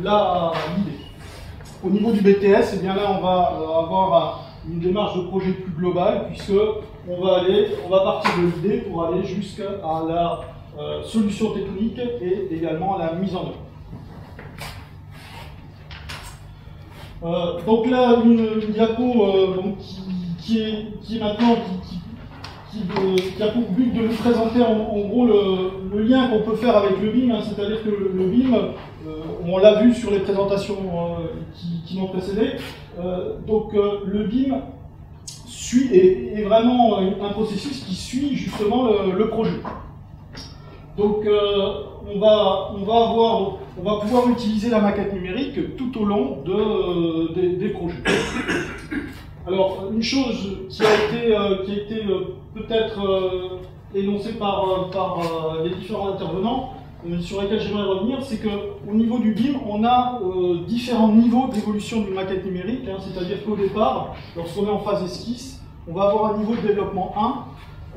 l'idée. Au niveau du BTS, eh bien là on va avoir une démarche de projet plus globale, puisque on va partir de l'idée pour aller jusqu'à solutions techniques et également la mise en œuvre. Donc là, une diapo donc qui est maintenant qui a pour but de vous présenter en gros le lien qu'on peut faire avec le BIM, hein, c'est-à-dire que le BIM, on l'a vu sur les présentations qui m'ont précédé, donc le BIM est vraiment un processus qui suit justement le projet. Donc on va pouvoir utiliser la maquette numérique tout au long des projets. Alors, une chose qui a été peut-être énoncée par les différents intervenants, sur lesquels j'aimerais revenir, c'est qu'au niveau du BIM, on a différents niveaux d'évolution d'une maquette numérique, hein, c'est-à-dire qu'au départ, lorsqu'on est en phase esquisse, on va avoir un niveau de développement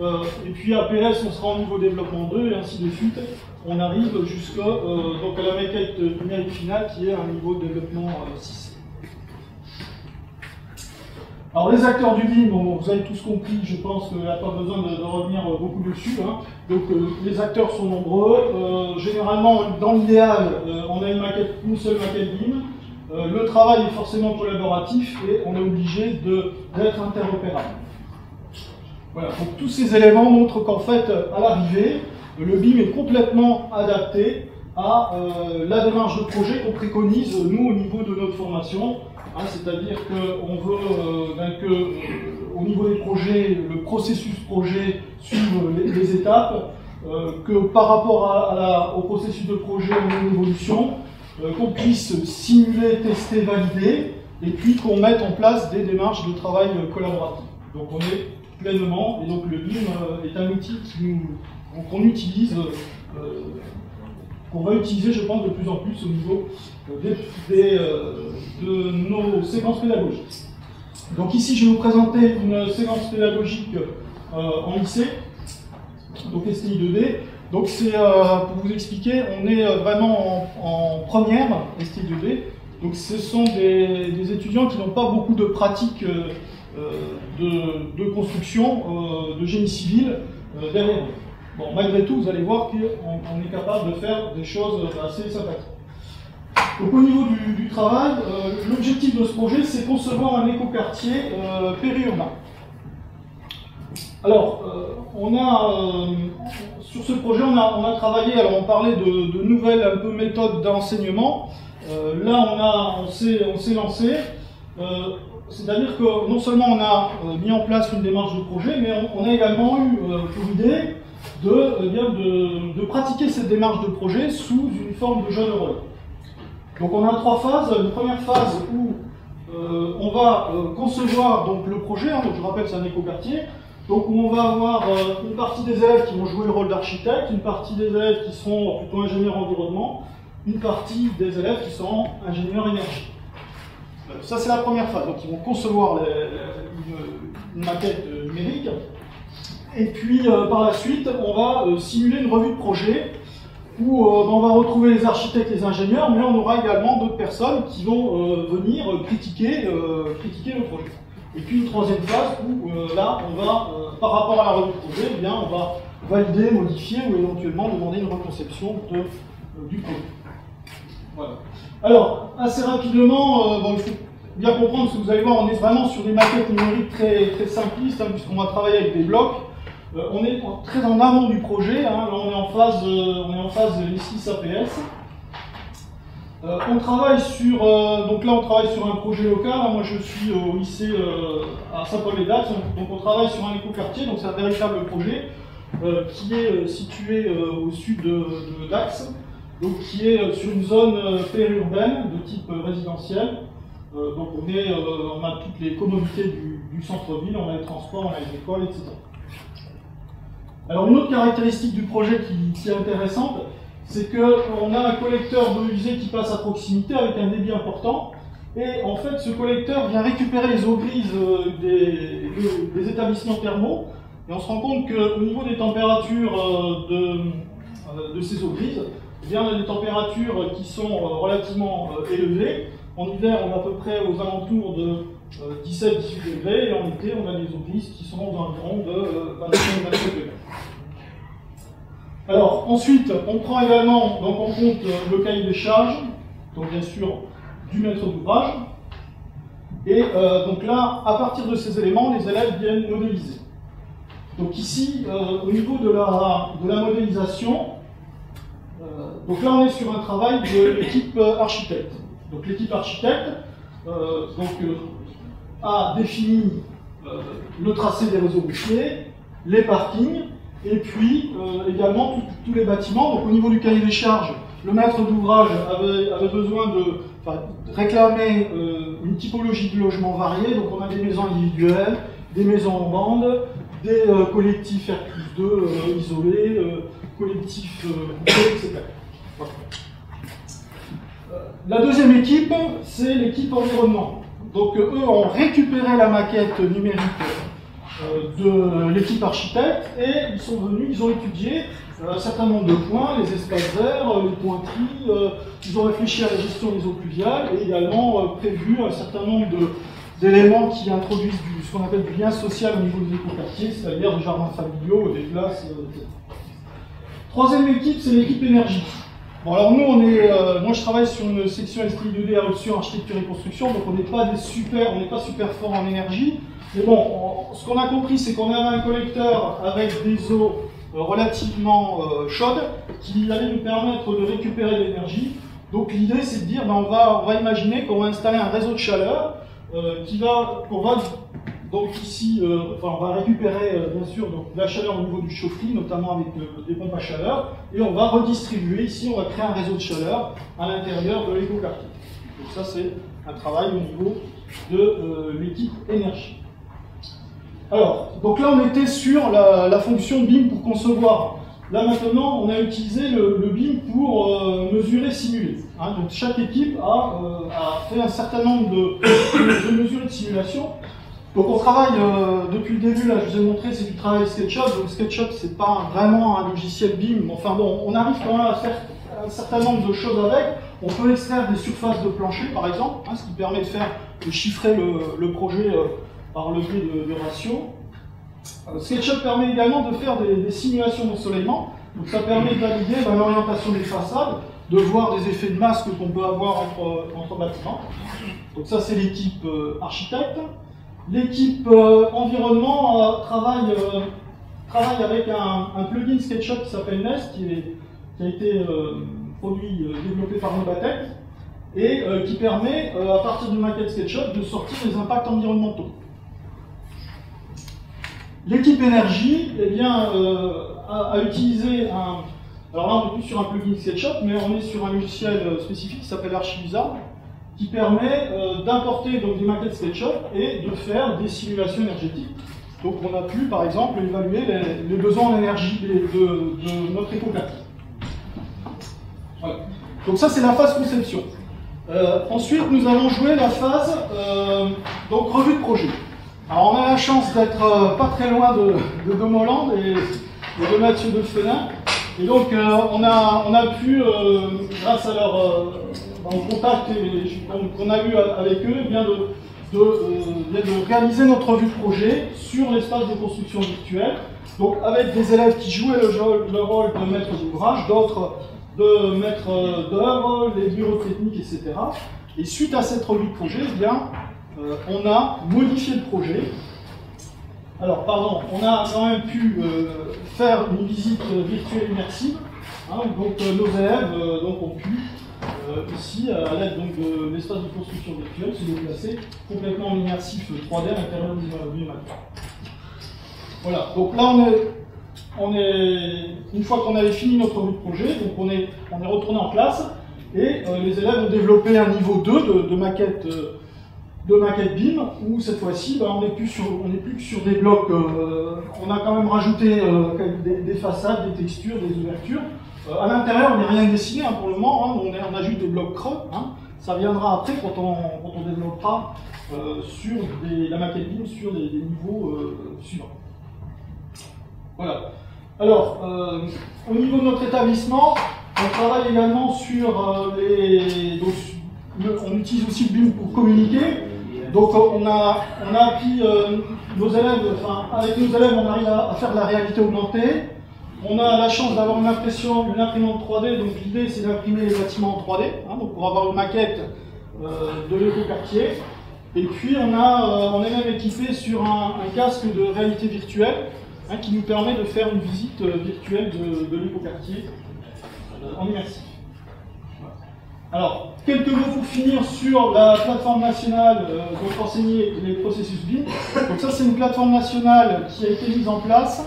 1, et puis à PS, on sera en niveau de développement 2, et ainsi de suite. On arrive jusqu'à la maquette numérique finale, qui est un niveau de développement 6. Alors les acteurs du BIM, bon, vous avez tous compris, je pense qu'il n'y a pas besoin de revenir beaucoup dessus. Hein. Donc les acteurs sont nombreux. Généralement, dans l'idéal, on a une seule maquette BIM. Le travail est forcément collaboratif et on est obligé d'être interopérable. Voilà, donc tous ces éléments montrent qu'en fait, à l'arrivée, le BIM est complètement adapté à la démarche de projet qu'on préconise, nous, au niveau de notre formation. Hein, c'est-à-dire qu'on veut au niveau des projets, le processus projet suive les étapes, que par rapport au processus de projet, on ait une évolution, qu'on puisse simuler, tester, valider, et puis qu'on mette en place des démarches de travail collaboratif. Donc on est pleinement, et donc le BIM est un outil qu'on utilise, qu'on va utiliser, je pense, de plus en plus au niveau de nos séquences pédagogiques. Donc ici, je vais vous présenter une séquence pédagogique en lycée, donc STI 2D. Donc c'est, pour vous expliquer, on est vraiment en première STI 2D. Donc ce sont des étudiants qui n'ont pas beaucoup de pratiques de construction, de génie civil derrière eux. Bon, malgré tout, vous allez voir qu'on est capable de faire des choses assez sympathiques. Donc au niveau du travail, l'objectif de ce projet, c'est concevoir un écoquartier périurbain. Alors, sur ce projet, on a travaillé, alors on parlait de nouvelles un peu méthodes d'enseignement. Là, on s'est lancé. C'est-à-dire que non seulement on a mis en place une démarche de projet, mais on a également eu pour idée de pratiquer cette démarche de projet sous une forme de jeune rôle. Donc on a 3 phases. Une première phase où on va concevoir donc, le projet, hein, donc je rappelle c'est un écoquartier, donc où on va avoir une partie des élèves qui vont jouer le rôle d'architecte, une partie des élèves qui seront plutôt ingénieurs environnement, une partie des élèves qui seront ingénieurs énergie. Ça c'est la première phase, donc ils vont concevoir une maquette numérique. Et puis par la suite, on va simuler une revue de projet où on va retrouver les architectes et les ingénieurs, mais on aura également d'autres personnes qui vont venir critiquer le projet. Et puis une troisième phase où là, on va, par rapport à la revue de projet, eh bien, on va valider, modifier ou éventuellement demander une reconception du projet. Voilà. Alors, assez rapidement, bon, il faut bien comprendre, parce que vous allez voir, on est vraiment sur des maquettes numériques très, très simplistes, hein, puisqu'on va travailler avec des blocs. On est très en amont du projet, hein, là on est en phase esquisse APS. On travaille sur, donc là on travaille sur un projet local, hein, moi je suis au lycée à Saint-Paul-les-Dax, donc on travaille sur un écoquartier, donc c'est un véritable projet qui est situé au sud de Dax, donc qui est sur une zone périurbaine de type résidentiel. Donc on a toutes les commodités du centre-ville, on a les transports, on a les écoles, etc. Alors une autre caractéristique du projet qui est intéressante, c'est qu'on a un collecteur d'eau usée qui passe à proximité avec un débit important, et en fait ce collecteur vient récupérer les eaux grises des établissements thermaux, et on se rend compte qu'au niveau des températures de ces eaux grises, eh bien, on a des températures qui sont relativement élevées. En hiver, on est à peu près aux alentours de 17-18 degrés, et en été, on a des eaux grises qui sont aux environs de 25-27 degrés. Alors ensuite, on prend également donc, en compte le cahier des charges, donc bien sûr du maître d'ouvrage. Et donc là, à partir de ces éléments, les élèves viennent modéliser. Donc ici, au niveau de la modélisation, donc là on est sur un travail de l'équipe architecte. Donc l'équipe architecte a défini le tracé des réseaux routiers, les parkings, et puis également tous les bâtiments. Donc au niveau du cahier des charges, le maître d'ouvrage avait besoin de réclamer une typologie de logements variée. Donc on a des maisons individuelles, des maisons en bande, des collectifs R+2 isolés, collectifs etc. Voilà. La deuxième équipe, c'est l'équipe environnement. Donc eux ont récupéré la maquette numérique de l'équipe architecte et ils sont venus, ils ont étudié un certain nombre de points, les espaces verts, les pointeries, ils ont réfléchi à la gestion des eaux pluviales et également prévu un certain nombre d'éléments qui introduisent ce qu'on appelle du lien social au niveau des écoquartiers, c'est-à-dire des jardins familiaux, des places, etc. Troisième équipe, c'est l'équipe énergie. Bon alors nous, moi je travaille sur une section STI2D à option architecture et construction, donc on n'est pas super fort en énergie. Mais bon, ce qu'on a compris, c'est qu'on avait un collecteur avec des eaux relativement chaudes qui allait nous permettre de récupérer de l'énergie. Donc l'idée, c'est de dire, ben, on va imaginer qu'on va installer un réseau de chaleur donc ici, on va récupérer bien sûr donc, la chaleur au niveau du chaufferie, notamment avec des pompes à chaleur, et on va redistribuer. Ici, on va créer un réseau de chaleur à l'intérieur de l'écoquartier. Donc ça, c'est un travail au niveau de l'équipe énergie. Alors, donc là, on était sur la fonction BIM pour concevoir. Là maintenant, on a utilisé le BIM pour mesurer, simuler. Hein, donc chaque équipe a fait un certain nombre de mesures et de simulations. Donc on travaille depuis le début, là je vous ai montré, c'est du travail SketchUp. Donc SketchUp, c'est pas vraiment un logiciel BIM, mais enfin bon, on arrive quand même à faire un certain nombre de choses avec. On peut extraire des surfaces de plancher par exemple, hein, ce qui permet de chiffrer le projet par le biais de ratios. SketchUp permet également de faire des simulations d'ensoleillement. Donc ça permet de valider l'orientation des façades, de voir des effets de masse qu'on peut avoir entre bâtiments. Donc ça c'est l'équipe architecte. L'équipe environnement travaille avec un plugin SketchUp qui s'appelle Nest, qui a été développé par Novatec, et qui permet, à partir d'une maquette SketchUp, de sortir les impacts environnementaux. L'équipe énergie eh bien, a utilisé alors là on n'est plus sur un plugin SketchUp, mais on est sur un logiciel spécifique qui s'appelle Archivisa, qui permet d'importer des maquettes SketchUp et de faire des simulations énergétiques. Donc on a pu par exemple évaluer les besoins en énergie de notre écoquartier. Voilà. Donc ça c'est la phase conception. Ensuite nous allons jouer la phase revue de projet. Alors on a la chance d'être pas très loin de Domoland et de Mathieu Defenin. Et donc on a pu, grâce à leur contact qu'on a eu avec eux, bien de réaliser notre revue de projet sur l'espace de construction virtuelle. Donc avec des élèves qui jouaient le rôle de maître d'ouvrage, d'autres de maître d'œuvre, les bureaux techniques, etc. Et suite à cette revue de projet, eh bien, on a modifié le projet. Alors, pardon, on a quand même pu faire une visite virtuelle immersive. Hein, donc, nos élèves ont pu, ici, à l'aide de l'espace de construction virtuelle, se déplacer complètement en immersif 3D à l'intérieur du matériau. Voilà, donc là, une fois qu'on avait fini notre revue de projet, donc on est retourné en classe et les élèves ont développé un niveau 2 de maquette BIM, où cette fois-ci, on n'est plus que sur des blocs, on a quand même rajouté des façades, des textures, des ouvertures. À l'intérieur, on n'est rien dessiné pour le moment, hein, on ajoute des blocs creux. Hein. Ça viendra après quand on développera sur la maquette BIM sur des niveaux suivants. Voilà. Alors, au niveau de notre établissement, on travaille également sur on utilise aussi le BIM pour communiquer. Donc on a appris nos élèves, avec nos élèves on arrive à faire de la réalité augmentée, On a la chance d'avoir une imprimante 3D, donc l'idée c'est d'imprimer les bâtiments en 3D, hein, donc pour avoir une maquette de l'écoquartier. Et puis on est même équipé sur un casque de réalité virtuelle, hein, qui nous permet de faire une visite virtuelle de l'écoquartier en immersif. Alors, quelques mots pour finir sur la plateforme nationale pour enseigner les processus BIM. Donc ça, c'est une plateforme nationale qui a été mise en place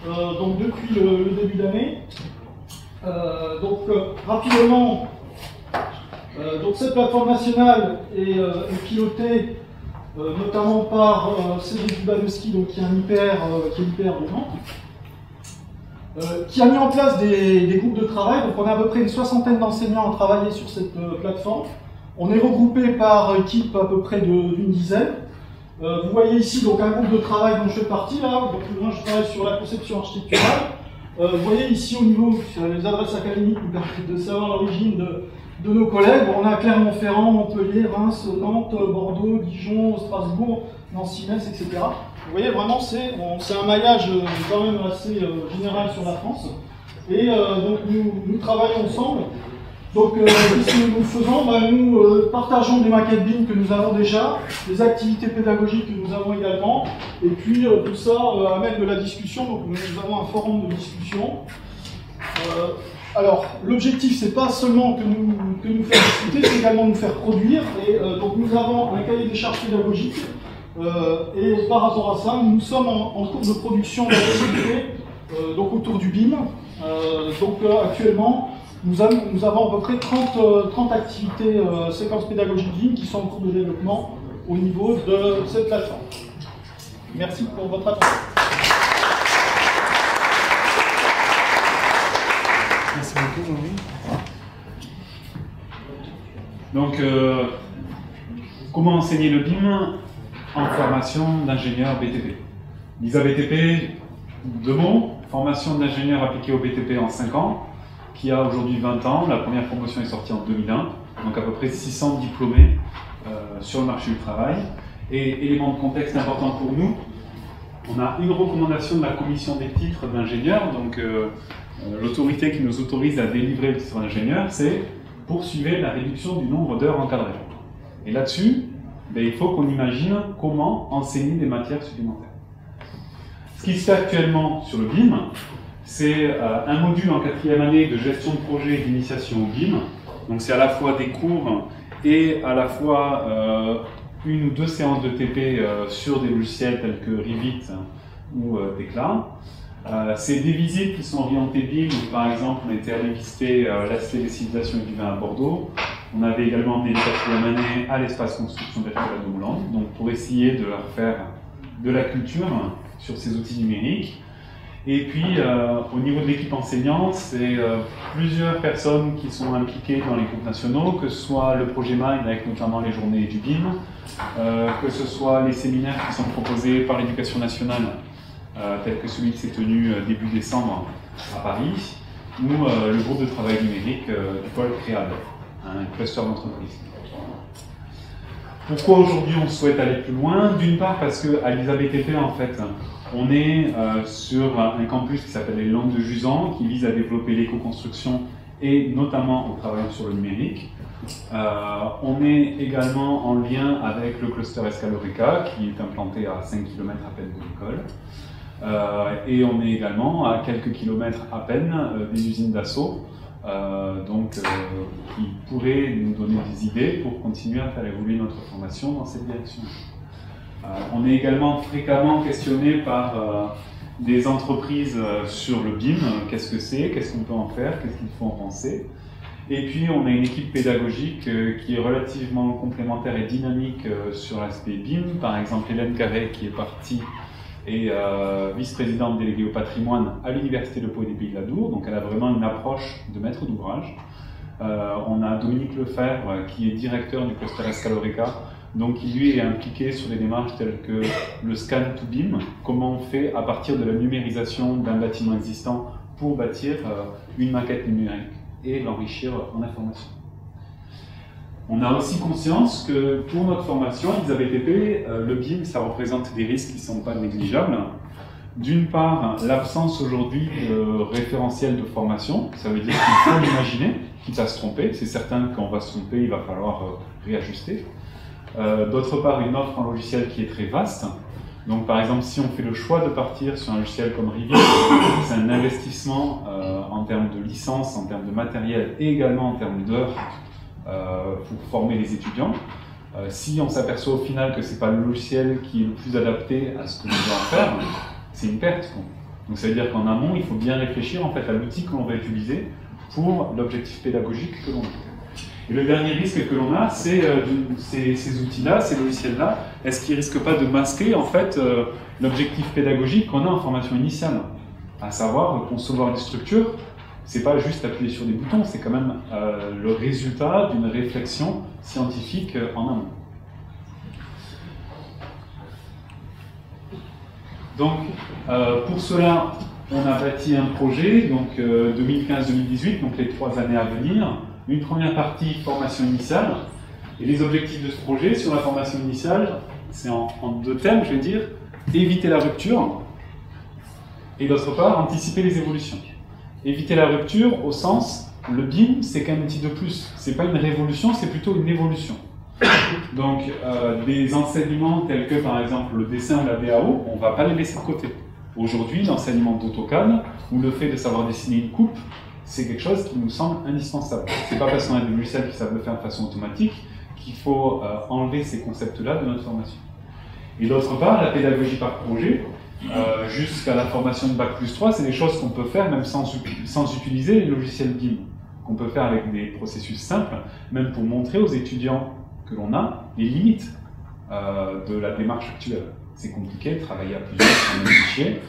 donc depuis le début d'année. Rapidement, donc cette plateforme nationale est pilotée notamment par Cédric Banowski, donc qui est un hyper de Nantes. Qui a mis en place des groupes de travail. Donc on a à peu près une soixantaine d'enseignants à travailler sur cette plateforme. On est regroupé par équipe à peu près d'une dizaine. Vous voyez ici donc un groupe de travail dont je fais partie là. Donc moi je travaille sur la conception architecturale. Vous voyez ici au niveau sur les adresses académiques qui permettent de savoir l'origine de nos collègues. On a Clermont-Ferrand, Montpellier, Reims, Nantes, Bordeaux, Dijon, Strasbourg, Nancy, Metz, etc. Vous voyez, vraiment, c'est un maillage quand même assez général sur la France. Et donc, nous travaillons ensemble. Donc, qu'est-ce que nous faisons? Nous partageons des maquettes BIM que nous avons déjà, des activités pédagogiques que nous avons également. Et puis, tout ça amène de la discussion. Donc, nous avons un forum de discussion. Alors, l'objectif, c'est pas seulement que nous faire discuter, c'est également nous faire produire. Et donc, nous avons un cahier des charges pédagogiques. Et par rapport à ça, nous sommes en cours de production d'activités donc autour du BIM. Actuellement, nous avons à peu près 30 activités séquences pédagogiques BIM qui sont en cours de développement au niveau de cette plateforme. Merci pour votre attention. Merci beaucoup, Jean-Louis. Donc, comment enseigner le BIM en formation d'ingénieur BTP? L'ISA BTP, deux mots, formation d'ingénieur appliquée au BTP en 5 ans, qui a aujourd'hui 20 ans. La première promotion est sortie en 2001, donc à peu près 600 diplômés sur le marché du travail. Et élément de contexte important pour nous, on a une recommandation de la commission des titres d'ingénieur, donc l'autorité qui nous autorise à délivrer le titre d'ingénieur, c'est poursuivre la réduction du nombre d'heures encadrées. Et là-dessus, il faut qu'on imagine comment enseigner des matières supplémentaires. Ce qui se fait actuellement sur le BIM, c'est un module en 4e année de gestion de projet et d'initiation au BIM. Donc c'est à la fois des cours et à la fois une ou deux séances de TP sur des logiciels tels que Revit ou Tekla. C'est des visites qui sont orientées BIM. Par exemple, on était allé visiter l'ASLE des civilisations et du vin à Bordeaux. On avait également emmené les 4e année à l'espace construction virtuelle de Moulins, donc pour essayer de leur faire de la culture sur ces outils numériques. Et puis, au niveau de l'équipe enseignante, c'est plusieurs personnes qui sont impliquées dans les groupes nationaux, que ce soit le projet Mind avec notamment les journées du BIM, que ce soit les séminaires qui sont proposés par l'éducation nationale, tel que celui qui s'est tenu début décembre à Paris, ou le groupe de travail numérique du pôle Créal, un cluster d'entreprise. Pourquoi aujourd'hui on souhaite aller plus loin? D'une part parce qu'à l'ISA BTP, en fait, on est sur un campus qui s'appelle les Landes de Jusan, qui vise à développer l'éco-construction et notamment en travaillant sur le numérique. On est également en lien avec le cluster Escalorica, qui est implanté à 5 km à peine de l'école. Et on est également à quelques kilomètres à peine des usines d'assaut, qui pourraient nous donner des idées pour continuer à faire évoluer notre formation dans cette direction. On est également fréquemment questionné par des entreprises sur le BIM, qu'est-ce que c'est, qu'est-ce qu'on peut en faire, qu'est-ce qu'il faut en penser. Et puis on a une équipe pédagogique qui est relativement complémentaire et dynamique sur l'aspect BIM. Par exemple, Hélène Carré qui est partie et vice-présidente déléguée au patrimoine à l'Université de Pau et des Pays de la Dour, donc elle a vraiment une approche de maître d'ouvrage. On a Dominique Lefebvre qui est directeur du cluster Escalorica, donc qui lui est impliqué sur des démarches telles que le scan to BIM, comment on fait à partir de la numérisation d'un bâtiment existant pour bâtir une maquette numérique et l'enrichir en information. On a aussi conscience que pour notre formation, l'ISA BTP, le BIM, ça représente des risques qui ne sont pas négligeables. D'une part, l'absence aujourd'hui de référentiel de formation, ça veut dire qu'il faut l'imaginer, quitte à se tromper. C'est certain qu'on va se tromper, il va falloir réajuster. D'autre part, une offre en logiciel qui est très vaste. Donc par exemple, si on fait le choix de partir sur un logiciel comme Rivier, c'est un investissement en termes de licence, en termes de matériel et également en termes d'heures pour former les étudiants. Si on s'aperçoit au final que ce n'est pas le logiciel qui est le plus adapté à ce que l'on doit en faire, c'est une perte. Donc ça veut dire qu'en amont, il faut bien réfléchir en fait, à l'outil que l'on va utiliser pour l'objectif pédagogique que l'on a. Et le dernier risque que l'on a, c'est ces outils-là, ces logiciels-là, est-ce qu'ils ne risquent pas de masquer en fait l'objectif pédagogique qu'on a en formation initiale, à savoir concevoir une structure, c'est pas juste appuyer sur des boutons, c'est quand même le résultat d'une réflexion scientifique en amont. Donc, pour cela, on a bâti un projet, donc 2015-2018, donc les 3 années à venir. Une première partie, formation initiale. Et les objectifs de ce projet sur la formation initiale, c'est en 2 termes, je vais dire, éviter la rupture, et d'autre part, anticiper les évolutions. Éviter la rupture au sens, le BIM, c'est qu'un outil de plus. C'est pas une révolution, c'est plutôt une évolution. Donc, des enseignements tels que, par exemple, le dessin ou la DAO, on ne va pas les laisser de côté. Aujourd'hui, l'enseignement d'AutoCAD, ou le fait de savoir dessiner une coupe, c'est quelque chose qui nous semble indispensable. C'est pas parce qu'on a des logiciels qui savent le faire de façon automatique qu'il faut enlever ces concepts-là de notre formation. Et d'autre part, la pédagogie par projet, jusqu'à la formation de Bac+3, c'est des choses qu'on peut faire même sans utiliser les logiciels BIM, qu'on peut faire avec des processus simples, même pour montrer aux étudiants que l'on a les limites de la démarche actuelle. C'est compliqué de travailler à plusieurs sur un même fichier,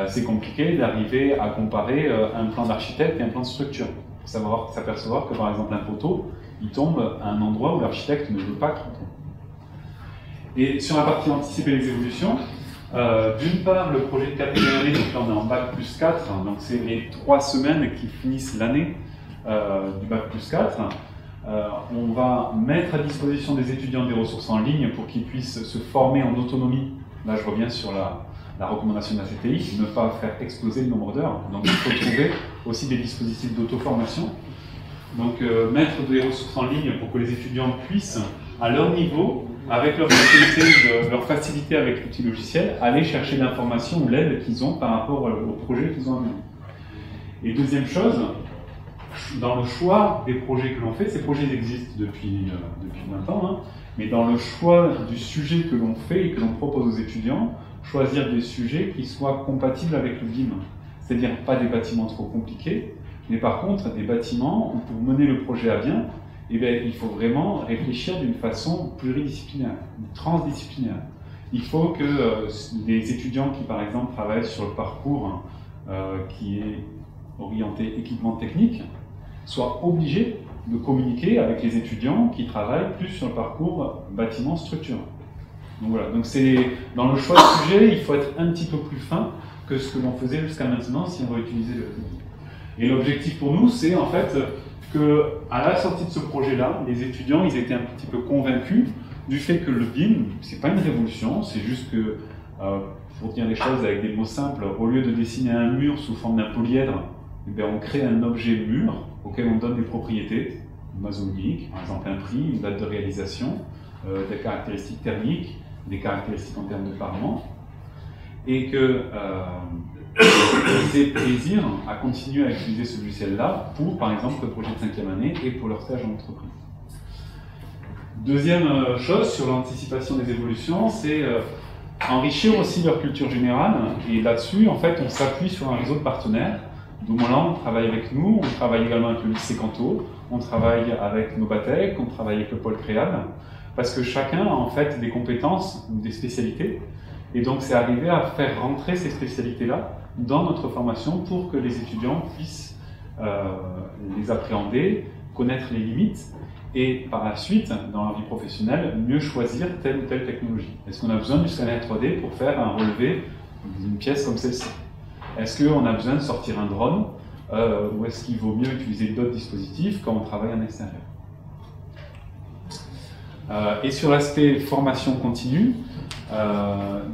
c'est compliqué d'arriver à comparer un plan d'architecte et un plan de structure. Il faut s'apercevoir que par exemple un poteau, il tombe à un endroit où l'architecte ne veut pas qu'il tombe. Et sur la partie anticiper les évolutions, d'une part, le projet de 4e année, donc là on est en Bac+4, donc c'est les 3 semaines qui finissent l'année du Bac+4. On va mettre à disposition des étudiants des ressources en ligne pour qu'ils puissent se former en autonomie. Là, je reviens sur la recommandation de la CTI, ne pas faire exploser le nombre d'heures. Donc, il faut trouver aussi des dispositifs d'auto-formation. Donc, mettre des ressources en ligne pour que les étudiants puissent, à leur niveau, avec leur facilité avec l'outil logiciel, aller chercher l'information ou l'aide qu'ils ont par rapport au projet qu'ils ont amené. Et deuxième chose, dans le choix des projets que l'on fait, ces projets existent depuis 20 ans, hein, mais dans le choix du sujet que l'on fait et que l'on propose aux étudiants, choisir des sujets qui soient compatibles avec le BIM. C'est-à-dire pas des bâtiments trop compliqués, mais par contre des bâtiments où pour mener le projet à bien, eh bien, il faut vraiment réfléchir d'une façon pluridisciplinaire, transdisciplinaire. Il faut que les étudiants qui par exemple travaillent sur le parcours qui est orienté équipement technique, soient obligés de communiquer avec les étudiants qui travaillent plus sur le parcours bâtiment-structure. Donc voilà, donc c'est dans le choix de sujet, il faut être un petit peu plus fin que ce que l'on faisait jusqu'à maintenant si on va utiliser le BIM. Et l'objectif pour nous, c'est en fait que à la sortie de ce projet-là, les étudiants, ils étaient un petit peu convaincus du fait que le BIM, c'est pas une révolution, c'est juste que, pour dire les choses avec des mots simples, au lieu de dessiner un mur sous forme d'un polyèdre, eh bien, on crée un objet mur auquel on donne des propriétés maçonniques, par exemple un prix, une date de réalisation, des caractéristiques thermiques, des caractéristiques en termes de parement, et que ils aient plaisir à continuer à utiliser ce logiciel-là pour, par exemple, le projet de 5e année et pour leur stage en entreprise. Deuxième chose sur l'anticipation des évolutions, c'est enrichir aussi leur culture générale, et là-dessus, en fait, on s'appuie sur un réseau de partenaires. Doumoulin travaille avec nous, on travaille également avec le lycée Canto, on travaille avec Nobatec, on travaille avec le pôle Créal, parce que chacun a en fait des compétences ou des spécialités, et donc c'est arriver à faire rentrer ces spécialités-là dans notre formation pour que les étudiants puissent les appréhender, connaître les limites, et par la suite, dans la vie professionnelle, mieux choisir telle ou telle technologie. Est-ce qu'on a besoin du scanner 3D pour faire un relevé d'une pièce comme celle-ci? Est-ce qu'on a besoin de sortir un drone ou est-ce qu'il vaut mieux utiliser d'autres dispositifs quand on travaille en extérieur? Et sur l'aspect formation continue,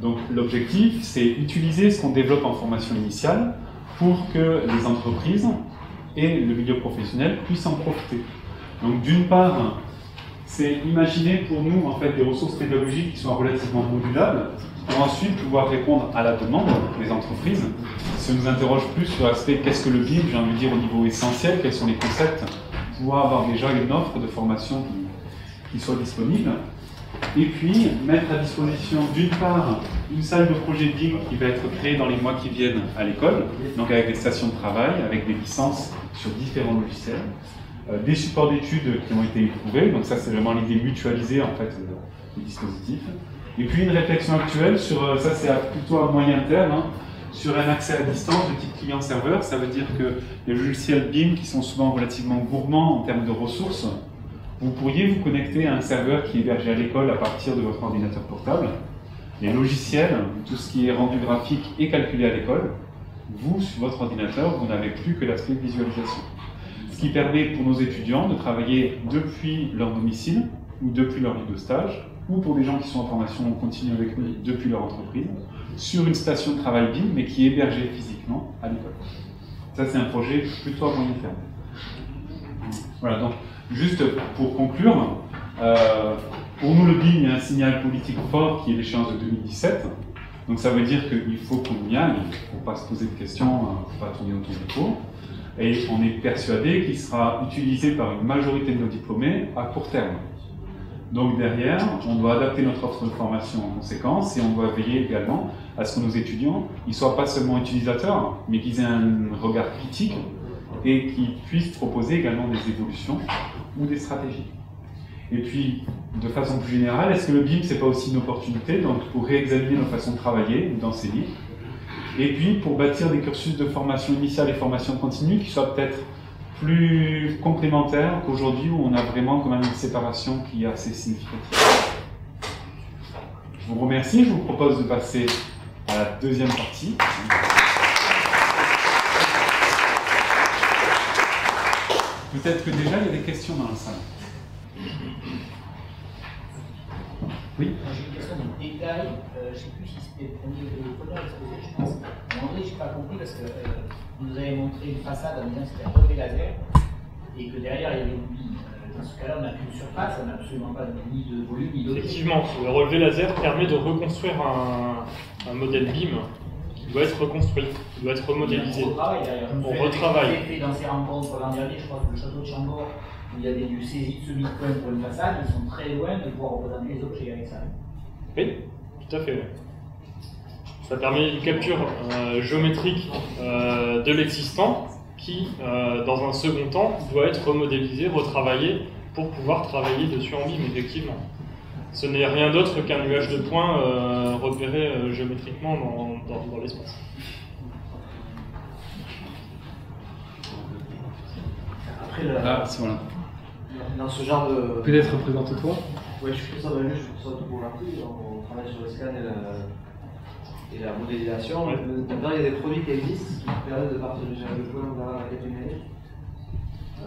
Donc l'objectif, c'est utiliser ce qu'on développe en formation initiale pour que les entreprises et le milieu professionnel puissent en profiter. Donc d'une part, c'est imaginer pour nous en fait des ressources pédagogiques qui soient relativement modulables pour ensuite pouvoir répondre à la demande des entreprises. Si on nous interroge plus sur l'aspect qu'est-ce que le BIM, j'ai envie de dire au niveau essentiel, quels sont les concepts, pouvoir avoir déjà une offre de formation qui soit disponible. Et puis mettre à disposition d'une part une salle de projet BIM qui va être créée dans les mois qui viennent à l'école, donc avec des stations de travail, avec des licences sur différents logiciels, des supports d'études qui ont été éprouvés, donc ça c'est vraiment l'idée mutualisée en fait du dispositif. Et puis une réflexion actuelle sur, ça c'est plutôt à moyen terme, hein, sur un accès à distance de type client-serveur. Ça veut dire que les logiciels BIM qui sont souvent relativement gourmands en termes de ressources, vous pourriez vous connecter à un serveur qui est hébergé à l'école à partir de votre ordinateur portable. Les logiciels, tout ce qui est rendu graphique est calculé à l'école. Vous, sur votre ordinateur, vous n'avez plus que l'aspect visualisation. Ce qui permet pour nos étudiants de travailler depuis leur domicile ou depuis leur lieu de stage, ou pour des gens qui sont en formation continue avec nous depuis leur entreprise, sur une station de travail BIM, mais qui est hébergée physiquement à l'école. Ça, c'est un projet plutôt à moyen terme. Voilà, donc, juste pour conclure, pour nous, le BIM, il y a un signal politique fort qui est l'échéance de 2017. Donc ça veut dire qu'il faut qu'on y aille, il ne faut pas se poser de questions, il ne faut pas tourner autour du pot. Et on est persuadé qu'il sera utilisé par une majorité de nos diplômés à court terme. Donc derrière, on doit adapter notre offre de formation en conséquence et on doit veiller également à ce que nos étudiants ne soient pas seulement utilisateurs, mais qu'ils aient un regard critique et qu'ils puissent proposer également des évolutions ou des stratégies. Et puis, de façon plus générale, est-ce que le BIM, c'est pas aussi une opportunité donc, pour réexaminer nos façons de travailler ou d'enseigner, et puis pour bâtir des cursus de formation initiale et formation continue qui soient peut-être plus complémentaires qu'aujourd'hui où on a vraiment quand même une séparation qui est assez significative. Je vous remercie, je vous propose de passer à la deuxième partie. Peut-être que déjà il y a des questions dans la salle. Oui. J'ai une question de détail. Je ne sais plus si c'était le premier ou le premier exposé, je pense. André, je n'ai pas compris parce que vous nous avez montré une façade en disant que c'était un relevé laser et que derrière il y avait une bille. Dans ce cas-là, on n'a qu'une surface, on n'a absolument pas ni de volume ni d'eau. Effectivement, le relevé laser permet de reconstruire un modèle BIM qui doit être reconstruit, qui doit être remodélisé. On retravaille derrière. On retravaille. Fait dans ces rencontres l'an dernier, je crois que le château de Chambord, où il y a du saisie de semi-point pour une façade, ils sont très loin de pouvoir représenter les objets avec ça. Oui, tout à fait. Ça permet une capture géométrique de l'existant qui, dans un second temps, doit être remodélisé, retravaillé pour pouvoir travailler dessus en BIM, effectivement. Ce n'est rien d'autre qu'un nuage de points repéré géométriquement dans l'espace. Après, voilà. dans ce genre de... Peut-être représente-toi. Oui, je suis professeur de je suis professeur de topographie, on travaille sur le scan et la modélisation. Ouais. Maintenant, il y a des produits qui existent qui permettent de partir du nuage de points vers la maquette numérique.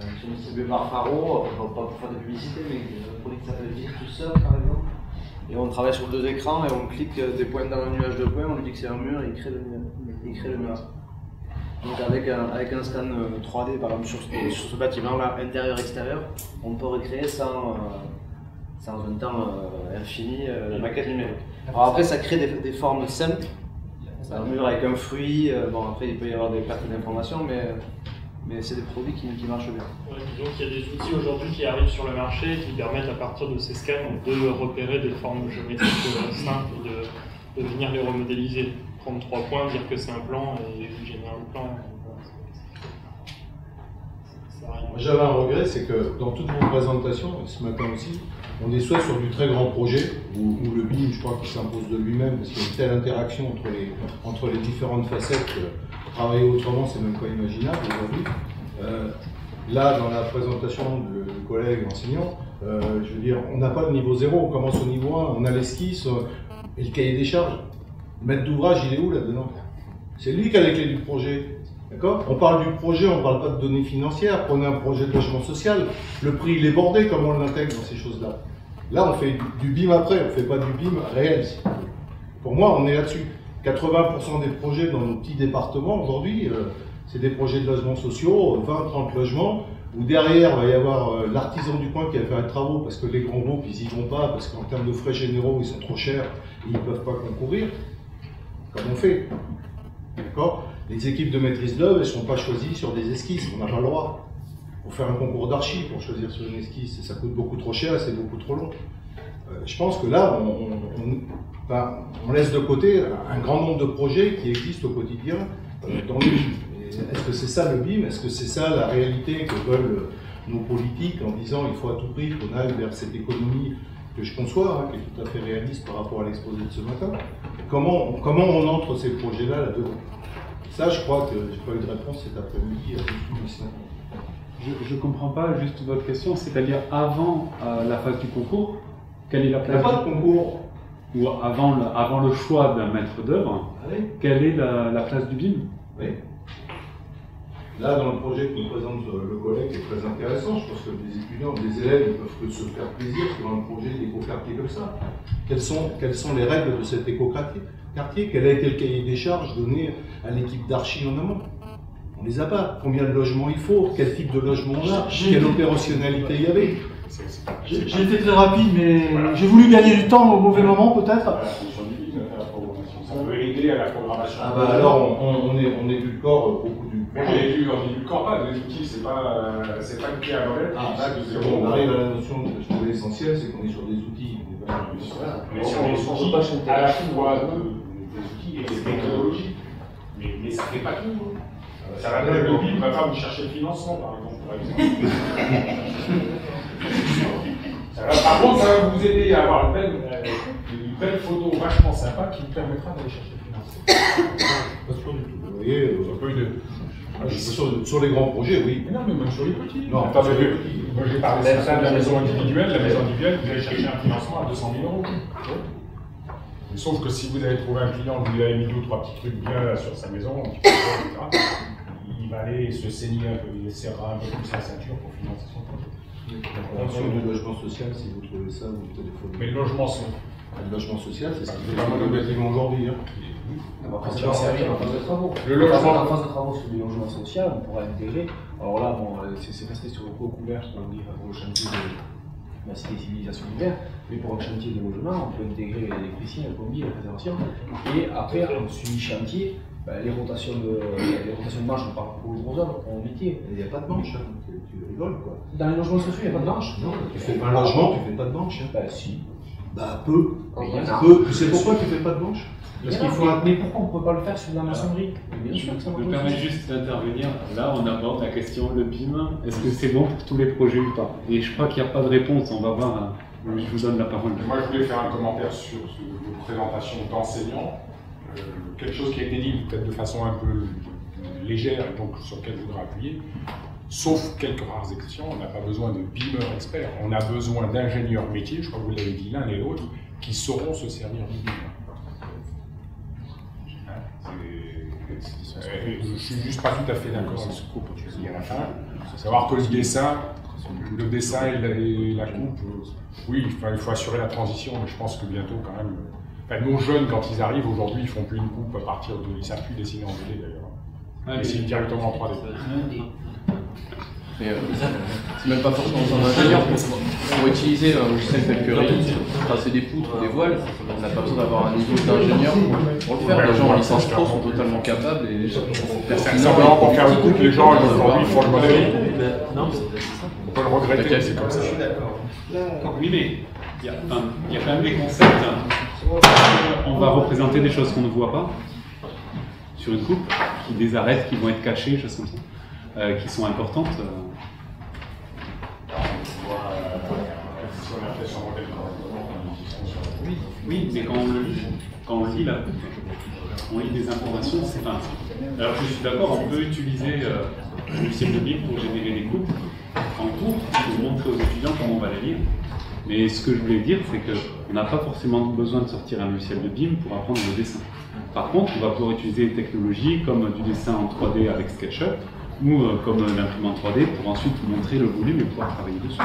Qui sont distribués par Faro, pas pour faire de publicité, mais un produit qui s'appelle Virtuser par exemple. Et on travaille sur 2 écrans et on clique des points dans le nuage de points, on lui dit que c'est un mur et il crée le mur. Donc avec un scan 3D par exemple sur ce bâtiment-là, intérieur-extérieur, on peut recréer sans un temps infini la maquette numérique. Alors après ça crée des formes simples, un mur avec un fruit, bon après il peut y avoir des pertes d'informations, mais c'est des produits qui marchent bien. Ouais, disons qu'il y a des outils aujourd'hui qui arrivent sur le marché qui permettent à partir de ces scans de repérer des formes géométriques simples et de venir les remodéliser. Prendre 3 points, dire que c'est un plan et générer un plan. J'avais un regret, c'est que dans toutes vos présentations, et ce matin aussi, on est soit sur du très grand projet, où le BIM, je crois qu'il s'impose de lui-même, parce qu'il y a une telle interaction entre les différentes facettes que travailler autrement, c'est même pas imaginable aujourd'hui. Là, dans la présentation du collègue enseignant, je veux dire, on n'a pas le niveau 0, on commence au niveau 1, on a l'esquisse et le cahier des charges. Le maître d'ouvrage, il est où là-dedans? C'est lui qui a les clés du projet. D'accord? On parle du projet, on ne parle pas de données financières. Prenez un projet de logement social, le prix il est bordé, comment on l'intègre dans ces choses-là? Là, on fait du BIM après, on ne fait pas du BIM réel. Pour moi, on est là-dessus. 80% des projets dans nos petits départements aujourd'hui, c'est des projets de logements sociaux, 20-30 logements, où derrière, il va y avoir l'artisan du coin qui va faire les travaux parce que les grands groupes, ils n'y vont pas, parce qu'en termes de frais généraux, ils sont trop chers et ils ne peuvent pas concourir. Comme on fait. D'accord ? Les équipes de maîtrise d'œuvre, elles ne sont pas choisies sur des esquisses, on n'a pas le droit. Pour faire un concours d'archi, pour choisir sur une esquisse, ça coûte beaucoup trop cher et c'est beaucoup trop long. Je pense que là, on laisse de côté un grand nombre de projets qui existent au quotidien dans le BIM. Est-ce que c'est ça le BIM? Est-ce que c'est ça la réalité que veulent nos politiques en disant il faut à tout prix qu'on aille vers cette économie que je conçois, qui est tout à fait réaliste par rapport à l'exposé de ce matin? Comment on entre ces projets-là là-dedans? Ça, je crois que je n'ai pas eu de réponse cet après-midi à tout. Je ne comprends pas juste votre question, c'est-à-dire avant la phase du concours, quelle est la place? Il n'y a pas de concours. Ou avant le choix d'un maître d'œuvre, quelle est la place du BIM? Oui. Là, dans le projet que nous présente le collègue, c'est très intéressant. Je pense que les étudiants, les élèves, ils peuvent que se faire plaisir sur un projet d'éco-quartier comme ça. Quelles sont les règles de cet éco-quartier? Quel a été le cahier des charges donné à l'équipe d'archi en amont? On ne les a pas. Combien de logements il faut? Quel type de logement on a? Quelle opérationnalité il y avait? J'ai été très rapide, mais j'ai voulu gagner du temps au mauvais moment, peut-être. Ça peut aider à la programmation. Ah bah alors, on édulcore beaucoup du projet. On édulcore pas, les outils, c'est pas une clé à molette. On arrive à la notion, je trouvais l'essentiel, c'est qu'on est sur des outils. On est sur des outils à la fois des outils et des technologies. Mais ça ne fait pas tout. Ça va le BIM ne va pas vous chercher le financement, par exemple. Par contre, ça va vous aider à avoir une belle photo vachement sympa qui vous permettra d'aller chercher le financement. Pas sûr du tout. Vous voyez, sur les grands projets, oui. Mais non, mais même sur les petits. Non, attends, moi j'ai parlé de la maison individuelle. La maison individuelle, vous allez chercher un financement à 200 000 €. Sauf que si vous avez trouvé un client, vous lui avez mis 2 ou 3 petits trucs bien sur sa maison, etc., il va aller se saigner un peu, il serrera un peu plus sa ceinture pour financer son projet. Attention du logement social, si vous trouvez ça, vous téléphonez. Mais le logement, c'est. Le logement social, c'est ce qui fait pas mal de bâtiments aujourd'hui. Après, ça va servir en phase de travaux. Le logement. En phase de travaux sur le logement social, on pourra intégrer. Alors là, bon, c'est resté sur le couvert, pour le chantier de la cité civilisation d'hiver, mais pour un chantier de logement, on peut intégrer l'électricien, le plombier, la préservation. Et après, en suivi chantier, les rotations de marche, on parle pour les gros œuvres, pour mon métier. Il n'y a pas de manche, tu rigoles quoi. Dans les logements sociaux, il n'y a pas de manche? Non, tu fais un logement, tu fais pas de manche. Bah si. Bah peu. Peu. Tu sais pourquoi tu fais pas de manche? Parce qu'il faut. Mais pourquoi on ne peut pas le faire sur la maçonnerie? Bien sûr que ça Je me permets juste d'intervenir. Là, on aborde la question le BIM. Est-ce que c'est bon pour tous les projets ou pas? Et je crois qu'il n'y a pas de réponse. On va voir. Je vous donne la parole. Moi, je voulais faire un commentaire sur vos présentations d'enseignants. Quelque chose qui a été dit peut-être de façon un peu légère et donc sur lequel je voudrais appuyer. Sauf quelques rares exceptions, on n'a pas besoin de BIMeurs experts. On a besoin d'ingénieurs métiers, je crois que vous l'avez dit l'un et l'autre, qui sauront se servir du BIM. Je suis juste pas tout à fait d'accord avec ce propos que tu dis à la fin. Savoir que le dessin et la coupe, oui, il faut assurer la transition, mais je pense que bientôt quand même. Nos jeunes, quand ils arrivent aujourd'hui, ils font plus une coupe à partir de. Ils ne savent plus dessiner en 2D d'ailleurs. Ils dessinent directement en 3D. C'est même pas forcément besoin d'ingénieur pour utiliser un logiciel tel que Revit, tracer des poutres ou des voiles. On n'a pas besoin d'avoir un niveau d'ingénieur pour le faire. Les gens en licence pro sont totalement capables et simplement pour faire une coupe, les gens aujourd'hui font le modèle. On peut le regretter, c'est comme ça. Oui, mais il y a quand même des concepts. On va représenter des choses qu'on ne voit pas sur une coupe, des arêtes qui vont être cachées, choses comme ça, qui sont importantes. Oui, mais quand on lit la coupe, on lit des informations, c'est pas. Alors je suis d'accord, on peut utiliser le logiciel de BIM pour générer des coupes en cours, pour montrer aux étudiants comment on va les lire. Mais ce que je voulais dire, c'est qu'on n'a pas forcément besoin de sortir un logiciel de BIM pour apprendre le dessin. Par contre, on va pouvoir utiliser des technologies comme du dessin en 3D avec SketchUp ou comme l'imprimante 3D pour ensuite montrer le volume et pouvoir travailler dessus.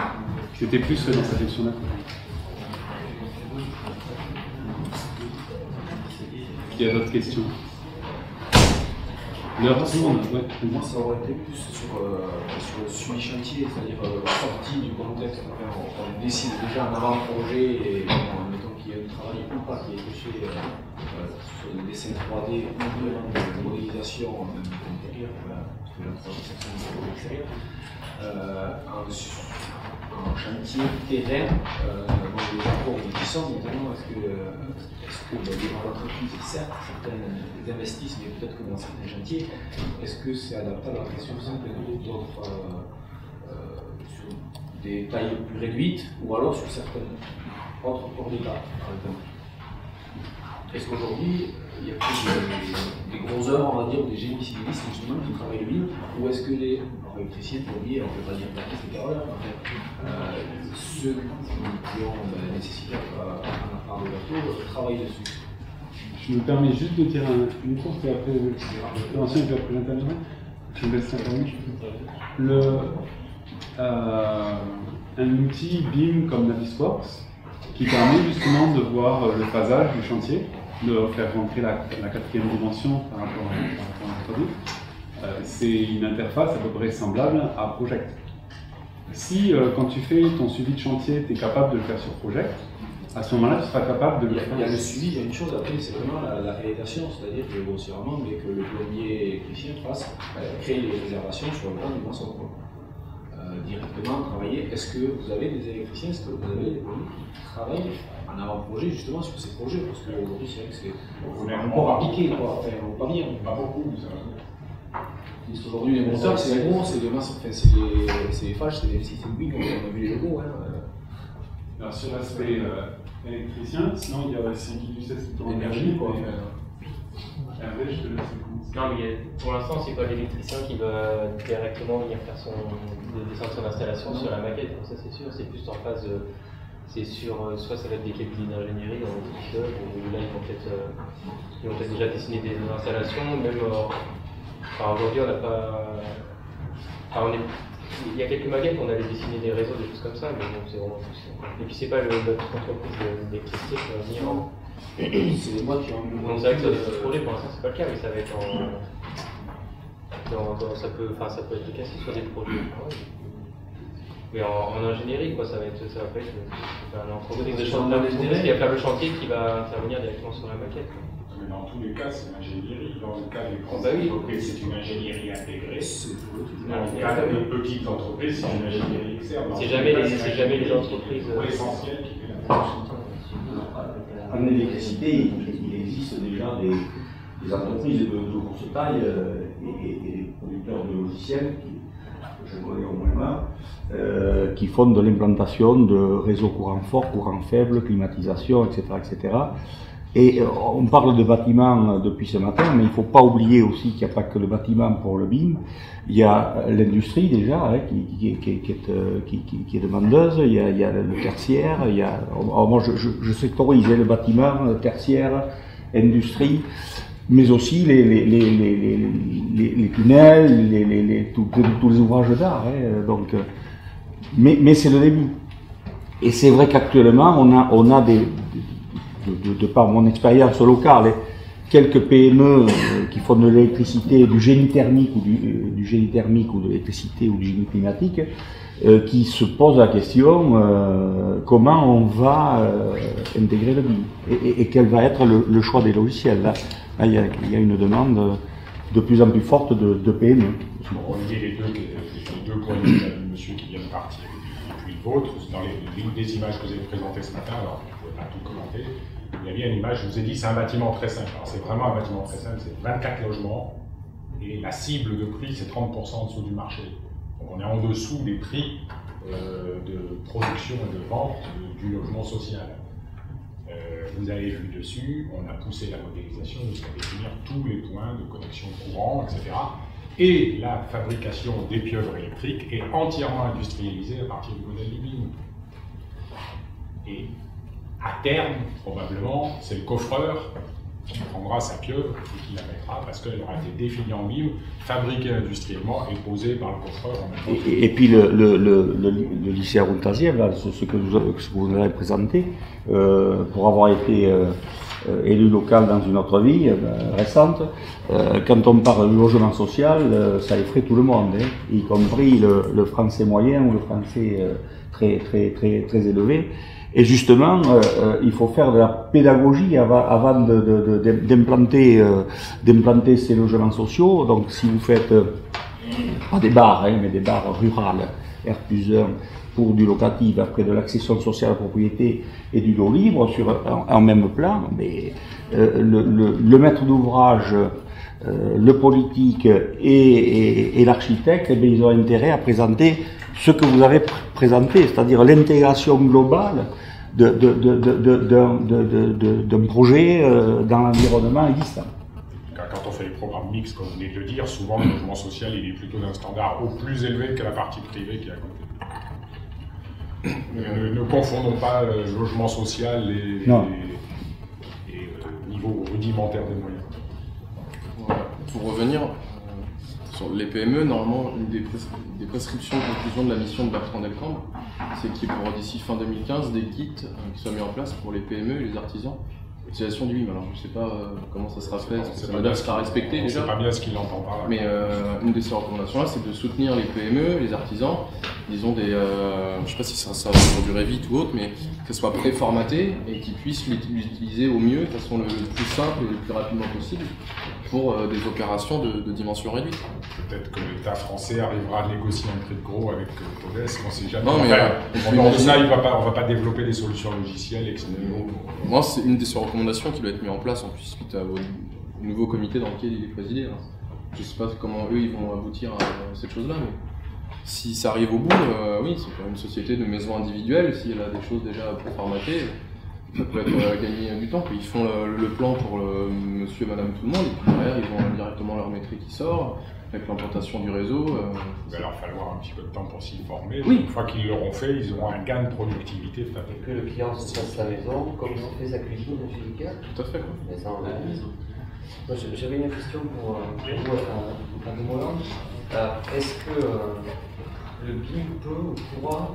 C'était plus dans cette section-là. il y a d'autres questions. L'heure tourne, ouais. Moi, ça aurait été plus sur le suivi chantier, c'est-à-dire sortie du contexte. On décide déjà en avant-projet et mettons qu'il y a du travail ou pas qui a été fait sur des dessins 3D ou de modélisation intérieure, parce que là, c'est extérieur. En chantier terrain, les rapports qui sont notamment, est-ce que les grandes entreprises, certes, certaines investissent, mais peut-être que dans certains chantiers, est-ce que c'est adaptable à la question simple d'autres sur des tailles plus réduites ou alors sur certains autres corps d'État, par exemple? Est-ce qu'aujourd'hui, il y a plus des gros œuvres, on va dire, des génies civilistes justement qui travaillent le BIM, ou est-ce que les électriciens, plombiers, on ne peut pas dire plaquistes et caroleurs, ceux qui ont la nécessité à la part de bateau, travaillent dessus? Je me permets juste de dire une course et après l'ancien et puis après l'intervention. Je me laisse l'intervention. Un outil BIM comme Navisworks qui permet justement de voir le phasage du chantier, de faire rentrer la quatrième dimension par rapport à notre vie. C'est une interface à peu près semblable à Project. Si quand tu fais ton suivi de chantier, tu es capable de le faire sur Project, à ce moment-là, tu seras capable de le faire. Il y a le suivi, il y a une chose après, c'est vraiment la réalisation, c'est-à-dire que grossièrement, dès que le plombier électricien fasse, créer les réservations sur le plan du maçon. Directement travailler. Est-ce que vous avez des électriciens, est-ce que vous avez des plombiers qui travaillent en avant-projet justement sur ces projets? Parce qu'aujourd'hui, c'est vrai que c'est encore appliqué, quoi. Enfin, pas bien. Pas beaucoup, ça. Aujourd'hui, les monteurs, c'est les gros, c'est les masses, enfin, c'est les fâches, c'est les systèmes big, on a vu les logos. Alors, sur l'aspect électricien, sinon il y a aussi du secteur énergie, quoi. Hervé, je te laisse commencer. Non, mais pour l'instant, c'est pas l'électricien qui va directement venir faire descendre son installation sur la maquette, ça c'est sûr. C'est plus en phase, c'est sur, soit ça va être des cabinets d'ingénierie dans le club, où là ils vont peut-être déjà dessiner des installations, même. Aujourd'hui, on n'a pas. Il y a quelques maquettes, on allait dessiner des réseaux, des choses comme ça, mais bon, c'est vraiment tout. Et puis c'est pas notre entreprise d'électricité qui va venir. C'est les boîtes qui ont eu. Donc c'est vrai que sur des projets, pour l'instant, c'est pas le cas, mais ça va être ça peut être le cas sur des projets. Mais en ingénierie, quoi, ça va pas être une entreprise de chantier qui va faire le chantier qui va intervenir directement sur la maquette. Mais dans tous les cas, c'est l'ingénierie. Dans le cas des grandes oui. entreprises, c'est une ingénierie intégrée. Dans le cas des petites entreprises, c'est une ingénierie externe. C'est jamais les entreprises. L'essentiel qui fait la fonction. En électricité, il existe déjà des entreprises de grosse taille et des producteurs de logiciels, que je connais au moins qui font de l'implantation de réseaux courant fort, courant faible, climatisation, etc. etc. Et on parle de bâtiments depuis ce matin, mais il ne faut pas oublier aussi qu'il n'y a pas que le bâtiment pour le BIM. Il y a l'industrie déjà qui est demandeuse, il y a le tertiaire, il y a, moi je sectorise le bâtiment, le tertiaire, industrie, mais aussi les tunnels, tous les ouvrages d'art. Donc, mais c'est le début. Et c'est vrai qu'actuellement on a de par mon expérience locale, quelques PME qui font de l'électricité, du génie thermique ou de l'électricité ou du génie climatique, qui se posent la question comment on va intégrer le BIM et quel va être le choix des logiciels. Là, il y a une demande de plus en plus forte de PME. Pour relier les deux points de vue du monsieur qui vient de partir et puis le vôtre, dans l'une des images que vous avez présentées ce matin, alors je ne pouvais pas tout commenter, il y avait une image, je vous ai dit, c'est un bâtiment très simple. Alors c'est vraiment un bâtiment très simple, c'est 24 logements, et la cible de prix, c'est 30% en dessous du marché. Donc on est en dessous des prix de production et de vente du logement social. Vous avez vu dessus, on a poussé la modélisation jusqu'à définir tous les points de connexion courant, etc. Et la fabrication des pieuvres électriques est entièrement industrialisée à partir du modèle du BIM. Et à terme, probablement, c'est le coffreur qui prendra sa pieuvre et qui la mettra parce qu'elle aura été définie en BIM, fabriquée industriellement et posée par le coffreur en même temps. Et puis le lycée Aruntaziev, ce que vous avez présenté, pour avoir été élu local dans une autre vie récente, quand on parle de logement social, ça effraie tout le monde, hein, y compris le français moyen ou le français très élevé. Et justement, il faut faire de la pédagogie avant d'implanter ces logements sociaux. Donc si vous faites pas des bars, hein, mais des bars rurales, R+1, pour du locatif, après de l'accession sociale à la propriété et du dos libre sur un même plan, mais le maître d'ouvrage, le politique et l'architecte, eh bien, ils ont intérêt à présenter ce que vous avez présenté, c'est-à-dire l'intégration globale d'un projet dans l'environnement existant. Quand on fait les programmes mixtes, comme vous venez de le dire, souvent le logement social il est plutôt d'un standard au plus élevé que la partie privée qui est à côté. Ne confondons pas logement social et niveau rudimentaire des moyens. Voilà. Pour revenir sur les PME, normalement, une des prescriptions de conclusion de la mission de Bertrand Delcambre, c'est qu'il y ait pour d'ici fin 2015 des kits qui soient mis en place pour les PME et les artisans. L'utilisation du BIM, alors je ne sais pas comment ça sera fait, ça sera respecté déjà. C'est pas bien ce qu'il entend par là. Mais une de ces recommandations-là, c'est de soutenir les PME, les artisans, disons des, je ne sais pas si ça sera sur du Revit ou autre, mais que ce soit préformaté et qu'ils puissent l'utiliser au mieux, de façon le plus simple et le plus rapidement possible, pour des opérations de dimension réduite. Peut-être que l'État français arrivera à négocier un prix de gros avec Todes, on ne sait jamais. Non, mais en dehors de ça, on ne va pas développer des solutions logicielles, etc. Moi, c'est une des recommandations qui doit être mise en place en plus suite au nouveau comité dans lequel il est présidé. Hein. Je ne sais pas comment eux ils vont aboutir à cette chose-là, mais si ça arrive au bout, oui, c'est comme une société de maisons individuelles, si elle a des choses déjà préformatées, ça peut être gagner du temps. Ils font le plan pour monsieur et madame tout le monde, et puis derrière ils vont directement leur métrique qui sort, avec l'implantation du réseau. Il va leur falloir un petit peu de temps pour s'y former. Oui. Une fois qu'ils l'auront fait, ils auront un gain de productivité. Et que le client se fasse sa maison, comme il fait sa cuisine chez Ikea. Tout à fait. Et ça, j'avais une question pour vous, à Moland. Est-ce que le BIM peut ou pourra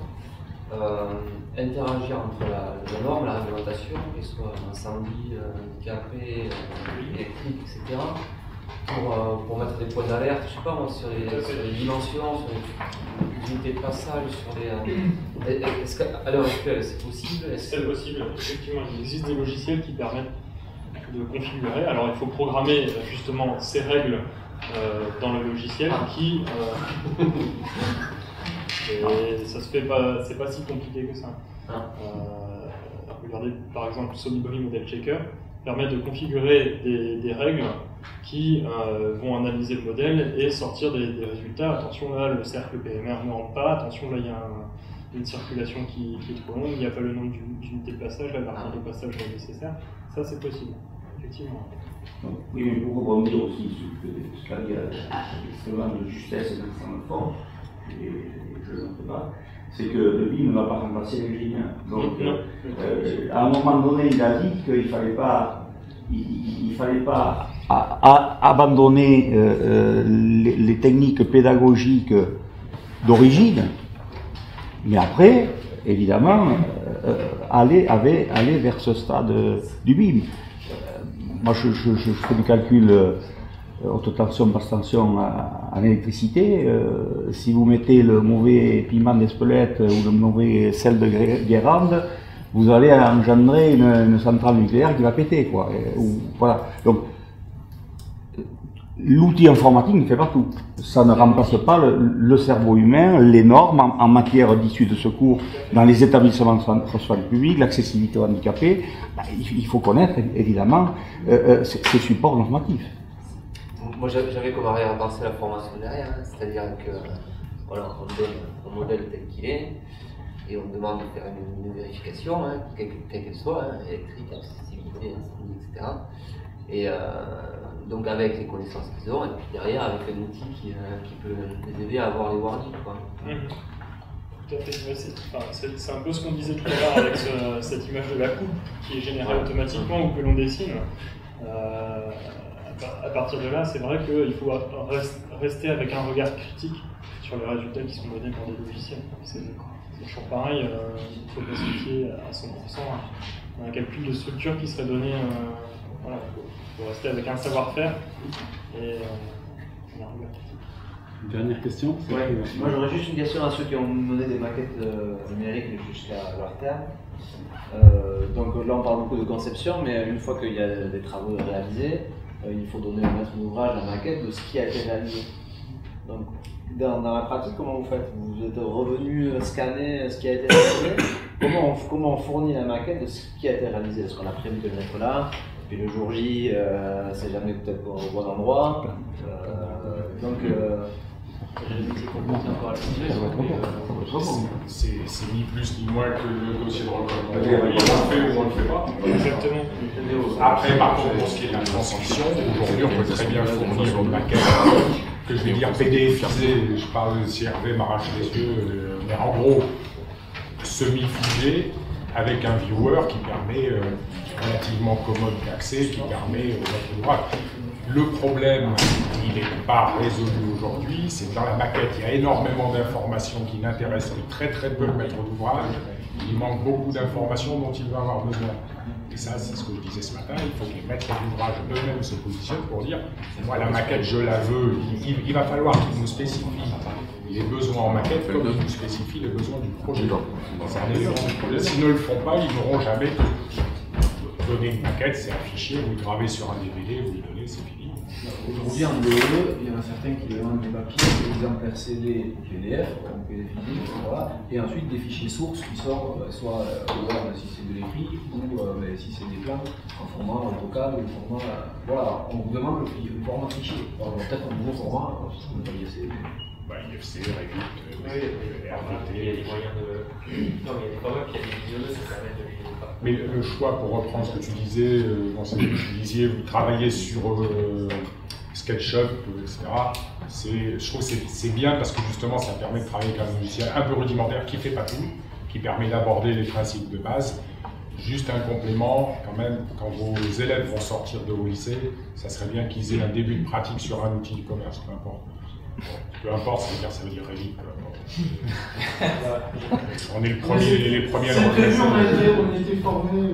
interagir entre la norme, la réglementation, qu'elle soit incendie, handicapé, électrique, etc., pour mettre des points d'alerte, je sais pas moi, sur les dimensions, sur les unités de passage, sur les. Est-ce qu'à l'heure actuelle c'est possible? C'est possible, effectivement, il existe des logiciels qui permettent de configurer. Alors il faut programmer justement ces règles dans le logiciel qui. Et ça se fait pas, c'est pas si compliqué que ça. Regardez par exemple Solibri Model Checker permet de configurer des règles qui vont analyser le modèle et sortir des résultats. Attention là, le cercle PMR ne rentre pas, attention là il y a une circulation qui est trop longue, il n'y a pas le nombre d'unités de passage, la barrière de passage est nécessaire. Ça c'est possible, effectivement. Oui, mais pour rebondir aussi sur ce qu'a dit l'extrêmement de justesse et d'extrêmement fort, et je ne sais pas, c'est que le BIM ne va pas remplacer l'ingénieur. Donc, à un moment donné, il a dit qu'il ne fallait pas, abandonner les techniques pédagogiques d'origine, mais après, évidemment, aller vers ce stade du BIM. Moi, je fais du calcul haute tension, basse tension en électricité. Si vous mettez le mauvais piment d'Espelette ou le mauvais sel de Guérande, vous allez engendrer une centrale nucléaire qui va péter, quoi. Voilà. Donc, l'outil informatique ne fait pas tout. Ça ne remplace pas le cerveau humain, les normes en matière d'issue de secours dans les établissements sociaux publics, l'accessibilité aux handicapés. Il faut connaître, évidemment, ces supports normatifs. Moi, j'avais comme arrière pensé la formation derrière, hein, c'est-à-dire que voilà, on donne un modèle tel qu'il est et on demande de faire une vérification, hein, quelle qu'elle soit, hein, électrique, accessibilité, incendie, etc. Et donc avec les connaissances qu'ils ont, et puis derrière avec un outil qui peut les aider à avoir les warnings, quoi. Tout à fait. C'est un peu ce qu'on disait tout à l'heure avec cette image de la coupe qui est générée automatiquement ou que l'on dessine. À partir de là, c'est vrai qu'il faut rester avec un regard critique sur les résultats qui sont donnés par des logiciels. C'est toujours pareil, il faut pas se fier à 100% un calcul de structure qui serait donné. Voilà, faut rester avec un savoir-faire. Et Une dernière question? Ouais. Moi j'aurais juste une question à ceux qui ont mené des maquettes numériques jusqu'à leur terme. Donc là on parle beaucoup de conception, mais une fois qu'il y a des travaux réalisés, il faut donner au maître d'ouvrage la maquette de ce qui a été réalisé. Donc dans la pratique, comment vous faites? Vous êtes revenu scanner ce qui a été réalisé? Comment on fournit la maquette de ce qui a été réalisé? Parce qu'on a prévu de le mettre là, puis le jour J, c'est jamais peut-être au bon endroit. C'est ni plus ni moins que le dossier de recommandation. On le fait ou on le fait pas. Exactement. Après, par contre, pour ce qui est de la transcription, aujourd'hui, on peut très bien fournir une maquette que je vais dire PDFisée. Je parle si Hervé m'arrache les yeux, mais en gros, semi-figé, avec un viewer qui permet, relativement commode d'accès, qui permet au maître d'ouvrage. Le problème, il n'est pas résolu aujourd'hui, c'est que dans la maquette, il y a énormément d'informations qui n'intéressent que très très peu le maître d'ouvrage. Il manque beaucoup d'informations dont il va avoir besoin. Et ça, c'est ce que je disais ce matin, il faut que les maîtres d'ouvrage eux-mêmes se positionnent pour dire « moi, la maquette, je la veux ». Il va falloir qu'ils nous spécifient les besoins en maquette comme ils nous spécifient les besoins du projet. C'est un élément du projet. S'ils ne le font pas, ils n'auront jamais donné une maquette, c'est un fichier, vous le gravez sur un DVD, vous le donnez, c'est fini. Aujourd'hui, en DE, il y en a certains qui demandent des papiers, des exemplaires CD ou PDF, donc PDF physique, voilà, et ensuite des fichiers sources qui sortent soit Word si c'est de l'écrit, ou si c'est des plans en format AutoCAD ou format. Voilà, on vous demande le format fichier. Alors peut-être un nouveau format, je ne sais pas IFC. IFC, Revit, RDT. Il y a des moyens de. Non, mais il y a des formats, puis il y a des vidéos, ça permet de les. Mais le choix, pour reprendre ce que tu disais, vous travaillez sur SketchUp, etc. Je trouve que c'est bien parce que justement ça permet de travailler avec un logiciel un peu rudimentaire qui ne fait pas tout, qui permet d'aborder les principes de base. Juste un complément, quand même, quand vos élèves vont sortir de vos lycées, ça serait bien qu'ils aient un début de pratique sur un outil du commerce, peu importe. Peu importe, ça veut dire Revit. On est les premiers à le reconnaître. On était formés.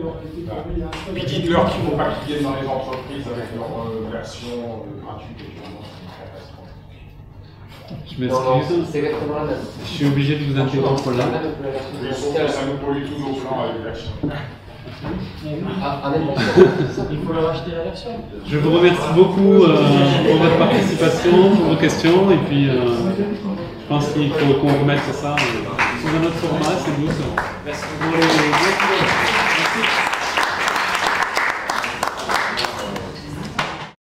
Puis dites-leur qu'il ne faut pas qu'ils viennent dans les entreprises avec leur version gratuite. Je m'excuse. Je suis obligé de vous interrompre là. Ça nous pollue tous nos plans avec version. Il faut leur acheter la version. Je vous remercie beaucoup pour votre participation, pour vos questions, et puis je pense qu'il faut qu'on remette ça sous un autre format, c'est douce. Merci. Merci.